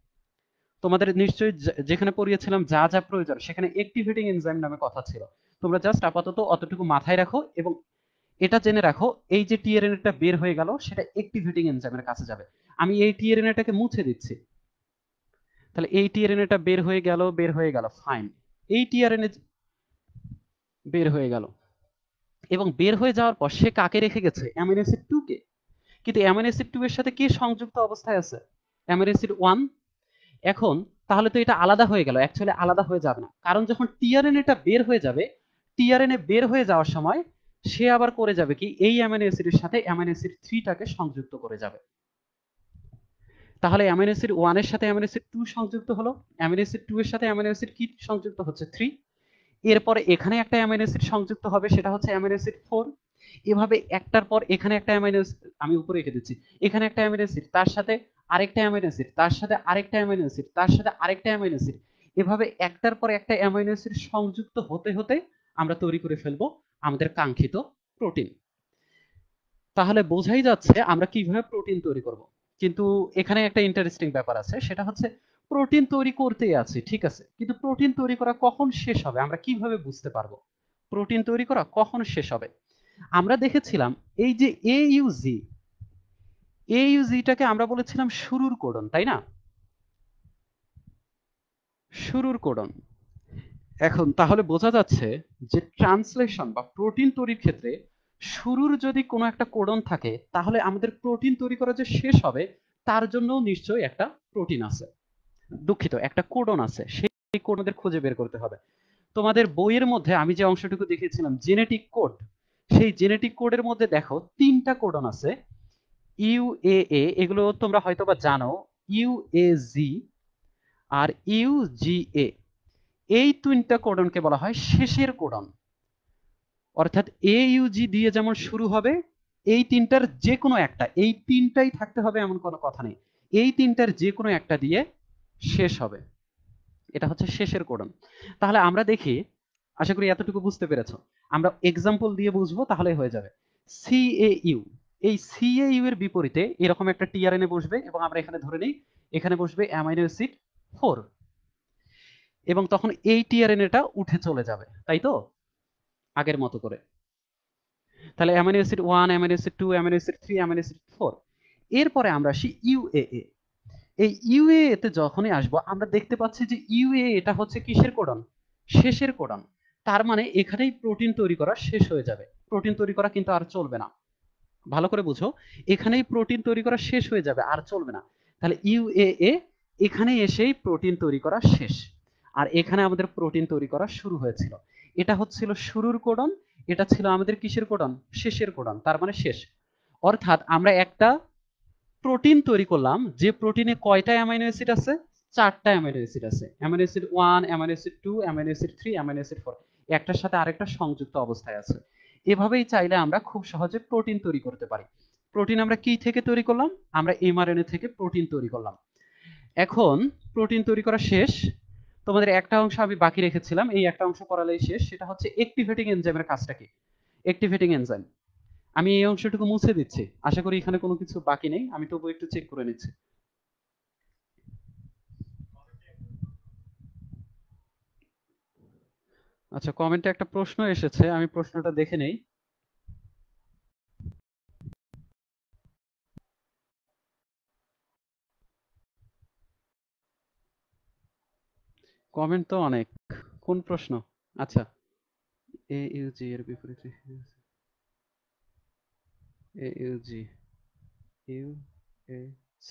তোমাদের নিশ্চয়ই যেখানে পড়িয়েছিলাম যা যা প্রয়োজন সেখানে অ্যাক্টিভেটিং এনজাইম নামে কথা ছিল। তোমরা জাস্ট আপাতত অতটুকু মাথায় রাখো, এবং এটা জেনে রাখো এই যে টিআরএনএটা বের হয়ে গেল সেটা অ্যাক্টিভেটিং এনজাইমের কাছে যাবে। আমি এই টিআরএনএটাকে মুছে দিচ্ছি। তাহলে এই টিআরএনএটা বের হয়ে গেল, বের হয়ে গেল, ফাইন। এই টিআরএনএ বের হয়ে গেল, এবং বের হয়ে যাওয়ার পর সে কাকে রেখে গেছে? অ্যামিনো অ্যাসিড 2 কে। কিন্তু অ্যামিনো অ্যাসিড 2 এর সাথে কে সংযুক্ত অবস্থায় আছে? Amino acid 1। এখন তাহলে তো এটা আলাদা হয়ে গেল। অ্যাকচুয়ালি আলাদা হয়ে যাবে না, কারণ যখন টিআরএনএটা বের হয়ে যাবে, টিআরএনএ বের হয়ে যাওয়ার সময় সে আবার করে যাবে কি, এই অ্যামিনো অ্যাসিডের সাথে অ্যামিনো অ্যাসিড 3 টাকে সংযুক্ত করে যাবে। তাহলে অ্যামিনো অ্যাসিড 1 এর সাথে অ্যামিনো অ্যাসিড 2 সংযুক্ত হলো, অ্যামিনো অ্যাসিড 2 এর সাথে অ্যামিনো অ্যাসিড কি সংযুক্ত হচ্ছে? 3। এরপরে এখানে একটা অ্যামিনো অ্যাসিড সংযুক্ত হবে, সেটা হচ্ছে অ্যামিনো অ্যাসিড 4। এভাবে একটার পর এখানে একটা অ্যামিনো অ্যাসিড, আমি উপরে রেখে দিচ্ছি, এখানে একটা অ্যামিনো অ্যাসিড, তার সাথে আরেকটা অ্যামিনো অ্যাসিড, তার সাথে আরেকটা অ্যামিনো অ্যাসিড, তার সাথে আরেকটা অ্যামিনো অ্যাসিড। এভাবে একটার পর একটা অ্যামিনো অ্যাসিড সংযুক্ত হতে হতে আমরা তৈরি করে ফেলবো আমাদের কাঙ্ক্ষিত প্রোটিন। তাহলে বোঝাই যাচ্ছে আমরা কিভাবে প্রোটিন তৈরি করব। কিন্তু এখানে একটা ইন্টারেস্টিং ব্যাপার আছে, সেটা হচ্ছে প্রোটিন তৈরি করতেই আছি, ঠিক আছে, কিন্তু প্রোটিন তৈরি করা কখন শেষ হবে আমরা কিভাবে বুঝতে পারবো? প্রোটিন তৈরি করা কখন শেষ হবে? আমরা দেখেছিলাম এই যে এইউজি, এইউজিটাকে আমরা বলেছিলাম শুরুর কোডন, তাই না? শুরুর কোডন। এখন তাহলে বোঝা যাচ্ছে যে ট্রান্সলেশন বা প্রোটিন তৈরির ক্ষেত্রে শুরুর যদি কোনো একটা কোডন থাকে, তাহলে আমাদের প্রোটিন তৈরি করা যে শেষ হবে তার জন্য নিশ্চয়ই একটা প্রোটিন আছে, দুঃখিত, একটা কোডন আছে। সেই কোড আমাদের খুঁজে বের করতে হবে। তোমাদের বইয়ের মধ্যে আমি যে অংশটুকু দেখিয়েছিলাম জেনেটিক কোড, সেই জেনেটিক কোডের মধ্যে দেখো 3টা কোডন আছে। ইউএএ, এগুলো তোমরা হয়তোবা জানো, ইউএজি আর ইউজিএ। এই 3টা কোডনকে বলা হয় শেষের কোডন। অর্থাৎ এইউজি দিয়ে যেমন শুরু হবে, এই 3টার যে কোনো একটা, এই 3টাই থাকতে হবে এমন কোনো কথা নেই, এই 3টার যে কোনো একটা দিয়ে শেষ হবে। এটা হচ্ছে শেষের কোডন। তাহলে আমরা দেখি আশা করি এতটুকু বুঝতে পেরেছো। আমরা এক্সাম্পল দিয়ে বুঝবো তাহলে হয়ে যাবে। সিএইউ, এই সিএইউ এর বিপরীতে এরকম একটা টিআরএনএ বসবে এবং আমরা এখানে ধরে নিই এখানে বসবে অ্যামাইনো অ্যাসিড 4 এবং তখন এই টিআরএনএটা উঠে চলে যাবে, তাই তো, আগের মতো করে। তাহলে amino acid 1, amino acid 2, amino acid 3, amino acid 4। এরপরে আমরা আসি ইউএএ। এই ইউএএ তে যখনই আসবো আমরা দেখতে পাচ্ছি যে ইউএএ এটা হচ্ছে কিসের কোডন? শেষের কোডন। তার মানে এখানেই প্রোটিন তৈরি করা শেষ হয়ে যাবে। প্রোটিন তৈরি করা কিন্তু আর চলবে না। ভালো করে বুঝো, এখানেই প্রোটিন তৈরি করা শেষ হয়ে যাবে, আর চলবে না। তাহলে ইউএএ এখানে এসেই প্রোটিন তৈরি করা শেষ, আর এখানে আমাদের প্রোটিন তৈরি করা শুরু হয়েছিল। এটা হচ্ছিল শুরুর কোডন, এটা ছিল আমাদের কিসের কোডন? শেষের কোডন, তার মানে শেষ। অর্থাৎ আমরা একটা প্রোটিন তৈরি করলাম যে প্রোটিনে কয়টা অ্যামাইনো অ্যাসিড আছে? 4টা অ্যামাইনো অ্যাসিড আছে। Amino acid 1, amino acid 2, amino acid 3, amino acid 4, একটার সাথে আরেকটা সংযুক্ত অবস্থায় আছে। এভাবেই চাইলে আমরা খুব সহজে প্রোটিন তৈরি করতে পারি। প্রোটিন আমরা কি থেকে তৈরি করলাম? আমরা এমআরএনএ থেকে প্রোটিন তৈরি করলাম। এখন প্রোটিন তৈরি করা শেষ, তোমাদের একটা অংশ আমি বাকি রেখেছিলাম, এই একটা অংশ করালেই শেষ। সেটা হচ্ছে অ্যাক্টিভেটিং এনজাইমের কাজটা কি? অ্যাক্টিভেটিং এনজাইম, আমি এই অংশটুকু মুছে দিচ্ছি, আশা করি এখানে কোনো কিছু বাকি নেই, আমি তবু একটু চেক করে নিচ্ছি। আচ্ছা, কমেন্টে একটা প্রশ্ন এসেছে, আমি প্রশ্নটা দেখে নেই। কমেন্ট তো অনেক, কোন প্রশ্ন? আচ্ছা, AUG এর বিপরীতে AUG, UAC।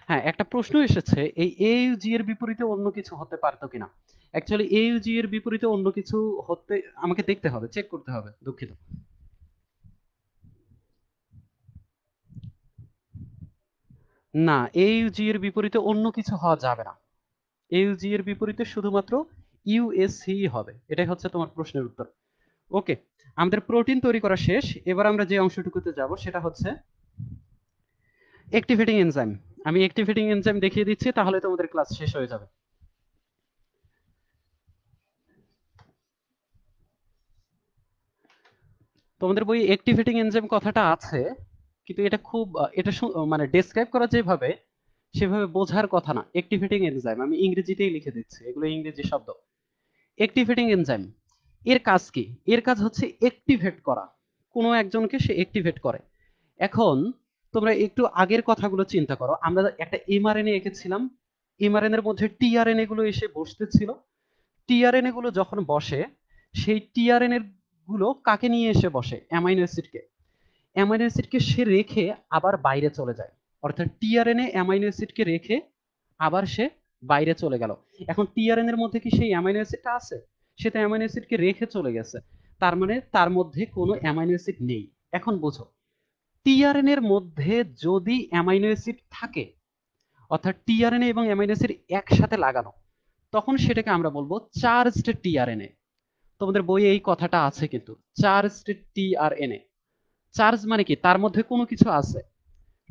হ্যাঁ, একটা প্রশ্ন এসেছে, এই AUG এর বিপরীতে অন্য কিছু হতে পারতো কিনা। অ্যাকচুয়ালি AUG এর বিপরীতে অন্য কিছু হতে আমাকে দেখতে হবে, চেক করতে হবে, দুঃখিত। না, AUG এর বিপরীতে অন্য কিছু হওয়া যাবে না। AUG এর বিপরীতে শুধুমাত্র UAC হবে। এটাই হচ্ছে তোমার প্রশ্নের উত্তর। ওকে, আমাদের প্রোটিন তৈরি করা শেষ। এবার আমরা যে অংশটুকুতে যাব সেটা হচ্ছে অ্যাক্টিভেটিং এনজাইম। আমি অ্যাক্টিভেটিং এনজাইম দেখিয়ে দিচ্ছি, তাহলে তোমাদের ক্লাস শেষ হয়ে যাবে। তোমাদের বই অ্যাক্টিভেটিং এনজাইম কথাটা আছে, কিন্তু এটা খুব এটা মানে ডেসক্রাইব করা যেভাবে সেভাবে বোঝার কথা না। অ্যাক্টিভেটিং এনজাইম আমি ইংরেজিতেই লিখে দিচ্ছি, এগুলো ইংরেজি শব্দ। অ্যাক্টিভেটিং এনজাইম এর কাজ কি? এর কাজ হচ্ছে অ্যাক্টিভেট করা, কোনো একজনকে সে অ্যাক্টিভেট করে। এখন তোমরা একটু আগের কথাগুলো চিন্তা করো, আমরা একটা এমআরএনএ এঁকেছিলাম, এমআরএনএ এর মধ্যে টিআরএনএ গুলো এসে বসতেছিল। টিআরএনএ গুলো যখন বসে, সেই টিআরএনএ গুলো কাকে নিয়ে এসে বসে? অ্যামাইনো অ্যাসিডকে। অ্যামাইনো অ্যাসিডকে সে রেখে আবার বাইরে চলে যায়, অর্থাৎ টিআরএনএ অ্যামাইনো অ্যাসিডকে রেখে আবার সে বাইরে চলে গেল। এখন টিআরএনএ এর মধ্যে কি সেই অ্যামাইনো অ্যাসিডটা আছে? সে তো অ্যামাইনো অ্যাসিডকে রেখে চলে গেছে, তার মানে তার মধ্যে কোনো অ্যামাইনো অ্যাসিড নেই। এখন বোঝো, টিআরএনএ এর মধ্যে যদি অ্যামাইনো অ্যাসিড থাকে, অর্থাৎ টিআরএনএ এবং অ্যামাইনো অ্যাসিড একসাথে লাগানো, তখন সেটাকে আমরা বলবো চার্জড টিআরএনএ। তোমাদের বইয়ে এই কথাটা আছে কিন্তু, চার্জড টিআরএনএ। চার্জ মানে কি? তার মধ্যে কোনো কিছু আছে।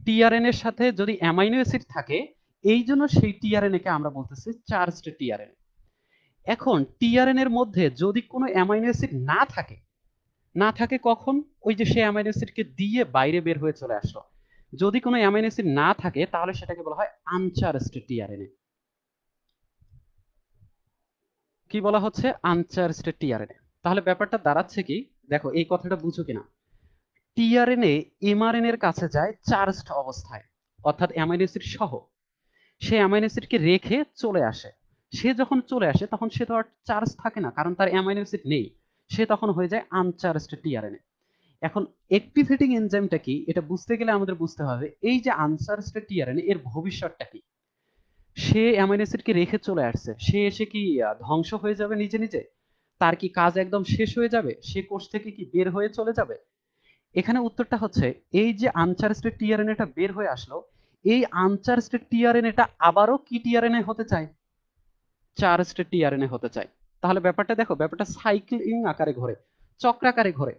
টিআরএনএ এর সাথে যদি অ্যামাইনো অ্যাসিড থাকে, এই জন্য সেই টিআরএনএ কে আমরা বলতেছি চার্জড টিআরএনএ। এখন টিআরএনএ এর মধ্যে যদি কোনো অ্যামাইনো অ্যাসিড না থাকে, না থাকে কখন? ওই যে সে অ্যামাইনো অ্যাসিডকে দিয়ে বাইরে বের হয়ে চলে আসলো। যদি কোনো অ্যামাইনো অ্যাসিড না থাকে তাহলে সেটাকে বলা হয় আনচার্জড টিআরএনএ। কি বলা হচ্ছে? Uncharged tRNA. তাহলে ব্যাপারটা দাঁড়াচ্ছে কি, দেখো এই কথাটা বুঝো কিনা। টিআরএনএ এমআরএনএ এর কাছে যায় চার্জড অবস্থায়, অর্থাৎ অ্যামাইনো অ্যাসিড সহ। সে অ্যামাইনো অ্যাসিডকে রেখে চলে আসে। সে যখন চলে আসে তখন সে তো আর চার্জ থাকে না, কারণ তার অ্যামাইনো অ্যাসিড নেই। সে তখন হয়ে যায় আনচার্জড টিআরএনএ। এখন অ্যাক্টিভেটিং এনজাইমটা কি এটা বুঝতে গেলে আমাদের বুঝতে হবে এই যে আনচার্জড টিআরএনএ এর ভবিষ্যৎটা কি। সে অ্যামাইনো অ্যাসিডকে রেখে চলে আসছে, সে এসে কি ধ্বংস হয়ে যাবে নিজে নিজে? তার কি কাজ একদম শেষ হয়ে যাবে? সে কোষ থেকে কি বের হয়ে চলে যাবে? এখানে উত্তরটা হচ্ছে, এই যে আনচার্জড টিআরএনএটা বের হয়ে আসলো, এই আনচার্জড টিআরএনএটা আবারও কি টিআরএনএ হতে চায়? চার্জড টিআরএনএ হতে চায়। তাহলে ব্যাপারটা দেখো, ব্যাপারটা সাইক্লিং আকারে ঘোরে, চক্রাকারে ঘোরে।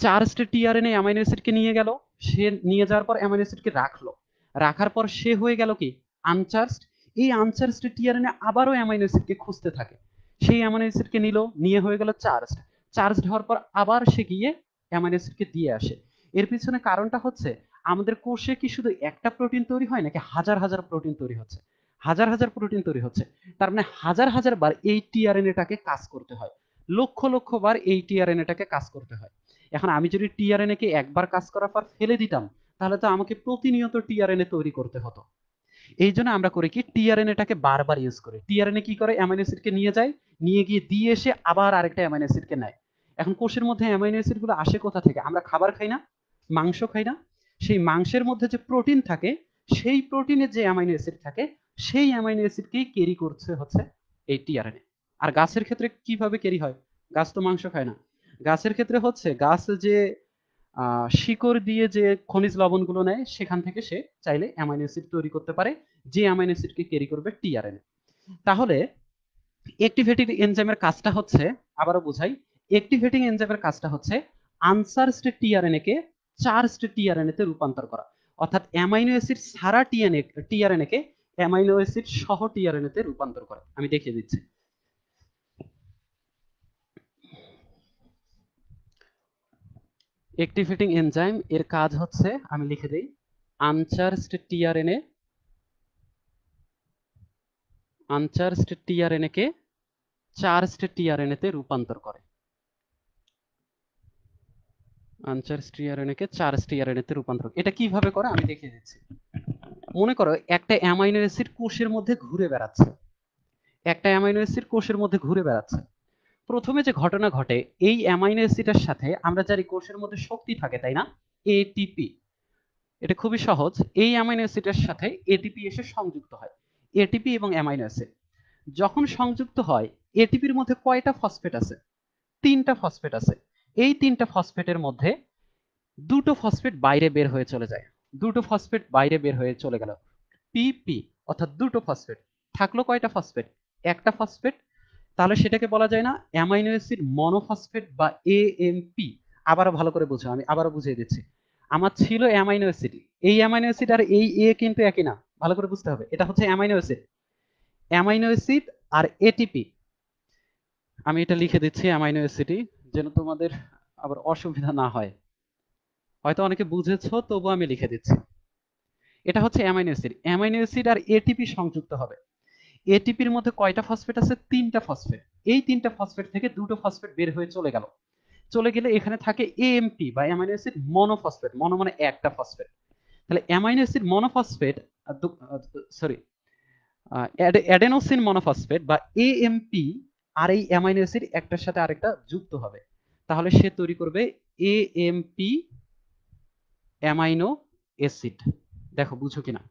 চার্জড টিআরএনএ অ্যামাইনো অ্যাসিডকে নিয়ে গেল, সে নিয়ে যাওয়ার পর অ্যামাইনো অ্যাসিডকে রাখলো, রাখার পর সে হয়ে গেল কি? আনচার্জড। এই আনচার্জড টিআরএনএ আবারও অ্যামাইনো অ্যাসিডকে খুঁজতে থাকে। সেই অ্যামাইনো অ্যাসিডকে নিল, নিয়ে হয়ে গেল চার্জড। চার্জড হওয়ার পর আবার সে গিয়ে অ্যামাইনো অ্যাসিডকে দিয়ে আসে। এর পিছনে কারণটা হচ্ছে আমাদের কোষে কি শুধু একটা প্রোটিন তৈরি হয় নাকি হাজার হাজার প্রোটিন তৈরি হচ্ছে? হাজার হাজার প্রোটিন তৈরি হচ্ছে। তার মানে হাজার হাজার বার এই টিআরএনএটাকে কাজ করতে হয়, লক্ষ লক্ষ বার এই টিআরএনএটাকে কাজ করতে হয়। এখন আমি যদি টিআরএনএ কে একবার কাজ করার পর ফেলে দিতাম, তাহলে তো আমাকে প্রতিনিয়ত টিআরএনএ তৈরি করতে হতো। এই জন্য আমরা করি কি, টিআরএনএটাকে বারবার ইউজ করি। টিআরএনএ কি করে, অ্যামাইনো অ্যাসিডকে নিয়ে যায়, নিয়ে গিয়ে দিয়ে এসে আবার আরেকটা অ্যামাইনো অ্যাসিডকে নেয়। এখন কোষের মধ্যে অ্যামাইনো অ্যাসিড গুলো আসে কোথা থেকে? আমরা খাবার খাই না, মাংস খাই না, সেই মাংসের মধ্যে যে প্রোটিন থাকে, সেই প্রোটিনের যে অ্যামাইনো অ্যাসিড থাকে, সেই অ্যামাইনো অ্যাসিডকেই ক্যারি করছে হচ্ছে এই টিআরএনএ। আর গাছের ক্ষেত্রে কিভাবে ক্যারি হয়? গাছ তো মাংস খায় না। গাছের ক্ষেত্রে হচ্ছে গাছ যে শিকড় দিয়ে যে খনিজ লবণগুলো নেয়, সেখান থেকে সে চাইলে অ্যামাইনো অ্যাসিড তৈরি করতে পারে, যে অ্যামাইনো অ্যাসিডকে ক্যারি করবে টিআরএনএ। তাহলে অ্যাক্টিভেটিং এনজাইমের কাজটা হচ্ছে, আবারও বোঝাই, অ্যাক্টিভেটিং এনজাইমের কাজটা হচ্ছে আনচার্জড টিআরএনএ কে চার্জড টিআরএনএ তে রূপান্তর করা। অর্থাৎ অ্যামাইনো অ্যাসিড সারা টিআরএনএ কে অ্যামাইনো অ্যাসিড সহ টিআরএনএ তে রূপান্তর করে। আমি দেখিয়ে দিচ্ছি। অ্যাক্টিভেটিং এনজাইম এর কাজ হচ্ছে, আমি লিখে দেই, আনচার্জড টিআরএনএ কে চার্জড টিআরএনএ তে রূপান্তর করে। আনচার্জড টিআরএনএ কে চার্জড টিআরএনএ তে রূপান্তর। এটা কিভাবে করে আমি দেখিয়ে দিচ্ছি। মনে করো একটা অ্যামাইনো অ্যাসিড কোষের মধ্যে ঘুরে বেড়াচ্ছে, একটা অ্যামাইনো অ্যাসিড কোষের মধ্যে ঘুরে বেড়াচ্ছে। প্রথমে যে ঘটনা ঘটে, এই অ্যামাইনো অ্যাসিডের সাথে আমরা জানি কোষের মধ্যে শক্তি থাকে, তাই না? এটিপি। এটা খুবই সহজ। এই অ্যামাইনো অ্যাসিডের সাথে এটিপি এসে সংযুক্ত হয়। এটিপি এবং অ্যামাইনো অ্যাসিড যখন সংযুক্ত হয়, এটিপির মধ্যে কয়টা ফসফেট আছে? 3টা ফসফেট আছে। এই 3টা ফসফেটের মধ্যে দুটো ফসফেট বাইরে বের হয়ে চলে যায়। দুটো ফসফেট বাইরে বের হয়ে চলে গেল, পিপি, অর্থাৎ দুটো ফসফেট। থাকলো কয়টা ফসফেট? একটা ফসফেট। তাহলে সেটাকে বলা যায় না অ্যামাইনো অ্যাসিড মনোফসফেট বা এএমপি? আবারও ভালো করে বুঝো, আমি আবারও বুঝিয়ে দিচ্ছি। আমার ছিল অ্যামাইনো অ্যাসিড, এই অ্যামাইনো অ্যাসিড আর এই এ কিন্তু একই না, ভালো করে বুঝতে হবে। এটা হচ্ছে অ্যামাইনো অ্যাসিড, অ্যামাইনো অ্যাসিড আর এটিপি। আমি এটা লিখে দিচ্ছি অ্যামাইনো অ্যাসিডই, যেন তোমাদের আবার অসুবিধা না হয়। হয়তো অনেকে বুঝেছো, তবু আমি লিখে দিচ্ছি। এটা হচ্ছে অ্যামাইনো অ্যাসিড। অ্যামাইনো অ্যাসিড আর এটিপি সংযুক্ত হবে। এটিপির মধ্যে কয়টা ফসফেট আছে? 3টা ফসফেট। এই 3টা ফসফেট থেকে দুটো ফসফেট বের হয়ে চলে গেল। চলে গেলে এখানে থাকে এএমপি বা অ্যামাইনো অ্যাসিড মনোফসফেট। মনো মানে একটা ফসফেট। তাহলে amino acid monophosphate, sorry, adenosine monophosphate বা এএমপি আর এই অ্যামাইনো অ্যাসিড একটার সাথে আরেকটা যুক্ত হবে। তাহলে সে তৈরি করবে এএমপি অ্যামাইনো অ্যাসিড। দেখো বুঝো কিনা।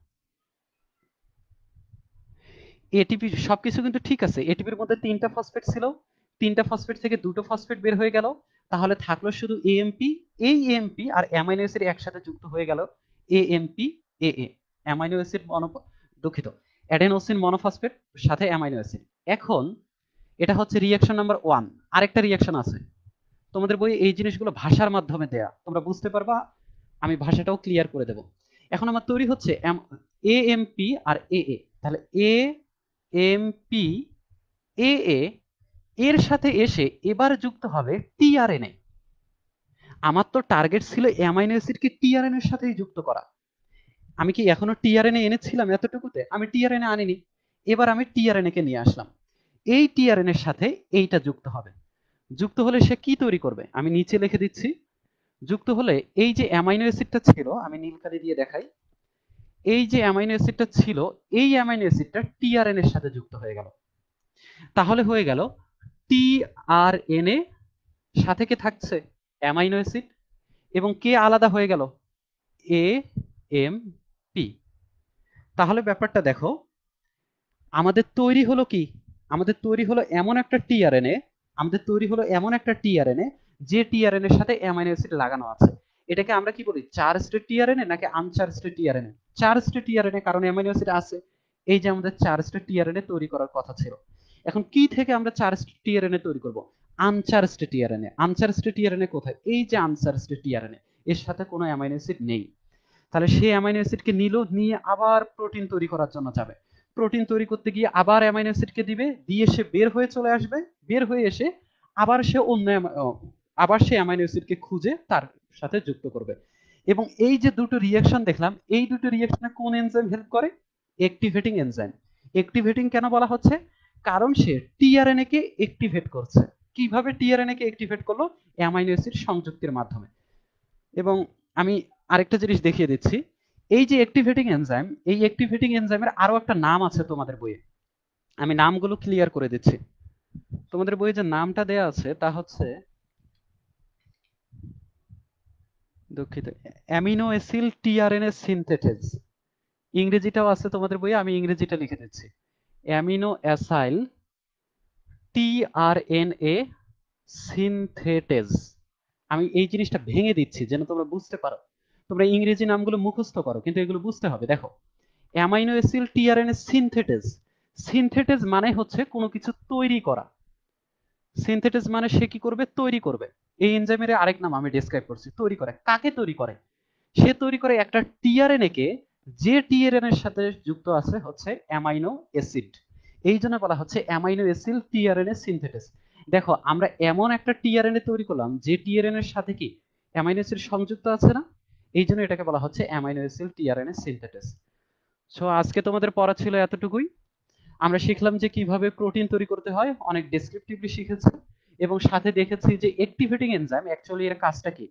এটিপি সবকিছু কিন্তু ঠিক আছে। এটিপির মধ্যে 3টা ফসফেট ছিল, 3টা ফসফেট থেকে দুটো ফসফেট বের হয়ে গেল। তাহলে থাকলো শুধু এএমপি। এই এএমপি আর অ্যামাইনো অ্যাসিড একসাথে যুক্ত হয়ে গেল এএমপি এএ, অ্যামাইনো অ্যাসিড দুঃখিত, অ্যাডেনোসিন মনোফসফেট সাথে অ্যামাইনো অ্যাসিড। এখন এটা হচ্ছে রিঅ্যাকশন নাম্বার 1। আরেকটা রিঅ্যাকশন আছে, তোমাদের বইয়ে এই জিনিসগুলো ভাষার মাধ্যমে দেয়া, তোমরা বুঝতে পারবা, আমি ভাষাটাও ক্লিয়ার করে দেব। এখন আমার তৈরি হচ্ছে এএমপি আর এএ। তাহলে এএমপি এএ এর সাথে এসে এবার যুক্ত হবে টিআরএনএ। আমার তো টার্গেট ছিল অ্যামাইনো অ্যাসিডকে টিআরএনএ এর সাথেই যুক্ত করা। আমি কি এখনো টিআরএনএ এনেছিলাম এতটুকুতে? আমি টিআরএনএ আনিনি। এবার আমি টিআরএনএ কে নিয়ে আসলাম। এই টিআরএনএ এর সাথে এইটা যুক্ত হবে। যুক্ত হলে সে কি তৈরি করবে? আমি নিচে লিখে দিচ্ছি। যুক্ত হলে এই যে অ্যামাইনো অ্যাসিডটা ছিল, আমি নীল কালি দিয়ে দেখাই, এই যে অ্যামাইনো অ্যাসিডটা ছিল, এই অ্যামাইনো অ্যাসিডটা টিআরএনএ এর সাথে যুক্ত হয়ে গেল। তাহলে হয়ে গেল টিআরএনএ, সাথে কে থাকছে? অ্যামাইনো অ্যাসিড, এবং কে আলাদা হয়ে গেল? A M P. তাহলে ব্যাপারটা দেখো, আমাদের তৈরি হলো কি? আমাদের তৈরি হলো এমন একটা টিআরএনএ, আমাদের তৈরি হলো এমন একটা টিআরএনএ যে টিআরএনএ এর সাথে অ্যামাইনো অ্যাসিড লাগানো আছে। এটাকে আমরা কি বলি, চার্জড টিআরএনএ নাকি আনচার্জড টিআরএনএ? চার্জড টিআরএনএ, কারণ অ্যামাইনো অ্যাসিড আছে। এই যে আমাদের চার্জড টিআরএনএ তৈরি করার কথা ছিল। এখন কি থেকে আমরা চার্জড টিআরএনএ তৈরি করব? Uncharged tRNA. আনচার্জড টিআরএনএ কোথায়? এই যে আনচার্জড টিআরএনএ, এর সাথে কোনো অ্যামাইনো অ্যাসিড নেই। তাহলে সেই অ্যামাইনো অ্যাসিডকে নিল, নিয়ে আবার প্রোটিন তৈরি করার জন্য যাবে। প্রোটিন তৈরি করতে গিয়ে আবার অ্যামাইনো অ্যাসিডকে দিবে, দিয়ে সে বের হয়ে চলে আসবে, বের হয়ে এসে আবার সে আবার সে অ্যামাইনো অ্যাসিডকে খুঁজে তার সাথে যুক্ত করবে। এবং এই যে দুটো রিয়াকশন দেখলাম, এই দুটো রিয়াকশনে কোন এনজাইম হেল্প করে? Activating enzyme. অ্যাক্টিভেটিং কেন বলা হচ্ছে? কারণ সে টিআরএনএ কে অ্যাক্টিভেট করছে। কিভাবে টিআরএনএ কে অ্যাক্টিভেট করলো? অ্যামাইনো অ্যাসিড সংযুক্তির মাধ্যমে। এবং আমি আরেকটা জিনিস দেখিয়ে দিচ্ছি, এই যে অ্যাক্টিভেটিং এনজাইম, এই অ্যাক্টিভেটিং এনজাইমের আরো একটা নাম আছে তোমাদের বইয়ে। আমি নামগুলো ক্লিয়ার করে দিচ্ছি। তোমাদের বইয়ে যে নামটা দেয়া আছে তা হচ্ছে, দুঃখিত, অ্যামিনো অ্যাসিড টিআরএনএ সিনথেটেজ। ইংরেজিটাও আছে তোমাদের বইয়ে, আমি ইংরেজিটা লিখে দিচ্ছি। Amino acyl tRNA synthetase. আমি এই জিনিসটা ভেঙে দিচ্ছি যেন তোমরা বুঝতে পারো। তোমরা ইংরেজি নামগুলো মুখস্থ করো, কিন্তু এগুলো বুঝতে হবে। দেখো, amino acid tRNA synthetase. Synthetase মানে হচ্ছে কোনো কিছু তৈরি করা। সিনথেটেজ মানে সে কি করবে? তৈরি করবে। এই এনজাইমের আরেক নাম আমি ডেসক্রাইব করছি, তৈরি করে। কাকে তৈরি করে? সে তৈরি করে একটা টিআরএনএ কে, যে টিআরএনএ এর সাথে যুক্ত আছে হচ্ছে অ্যামাইনো অ্যাসিড। এই জন্য বলা হচ্ছে অ্যামাইনো অ্যাসিড টিআরএনএ সিনথেটেজ। দেখো, আমরা এমন একটা টিআরএনএ তৈরি করলাম যে টিআরএনএ এর সাথে কি অ্যামাইনো অ্যাসিড সংযুক্ত আছে না? এই জন্য এটাকে বলা হচ্ছে amino acid tRNA synthetase. So আজকে তোমাদের পড়া ছিল এতটুকুই। আমরা শিখলাম যে কিভাবে প্রোটিন তৈরি করতে হয়, অনেক ডেসক্রিপটিভলি শিখেছি, এবং সাথে দেখেছি যে অ্যাক্টিভেটিং এনজাইম অ্যাকচুয়ালি এর কাজটা কি।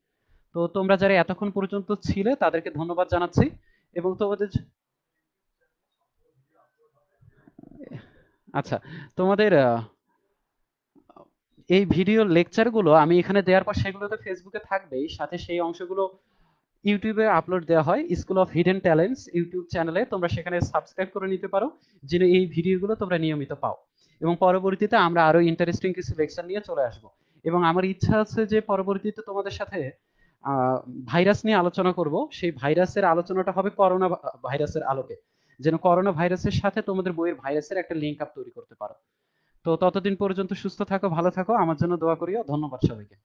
তো তোমরা যারা এতক্ষণ পর্যন্ত ছিলে তাদেরকে ধন্যবাদ জানাচ্ছি। এবং তোমাদের আচ্ছা, তোমাদের এই ভিডিও লেকচারগুলো আমি এখানে দেওয়ার পর সেগুলো তো ফেসবুকে থাকবেই, সাথে সেই অংশগুলো ইউটিউবে আপলোড দেওয়া হয় school of hidden talents YouTube চ্যানেলে। তোমরা সেখানে সাবস্ক্রাইব করে নিতে পারো, যেন এই ভিডিওগুলো তোমরা নিয়মিত পাও। এবং পরবর্তীতে আমরা আরো ইন্টারেস্টিং কিছু লেকচার নিয়ে চলে আসব। এবং আমার ইচ্ছা আছে যে পরবর্তীতে তোমাদের সাথে ভাইরাস নিয়ে আলোচনা করব। সেই ভাইরাসের আলোচনাটা হবে করোনা ভাইরাসের আলোকে, যেন করোনা ভাইরাসের সাথে তোমাদের বইয়ের ভাইরাসের একটা লিঙ্ক আপ তৈরি করতে পারো। তো ততদিন পর্যন্ত সুস্থ থাকো, ভালো থাকো, আমার জন্য দোয়া করিও। ধন্যবাদ সবাইকে।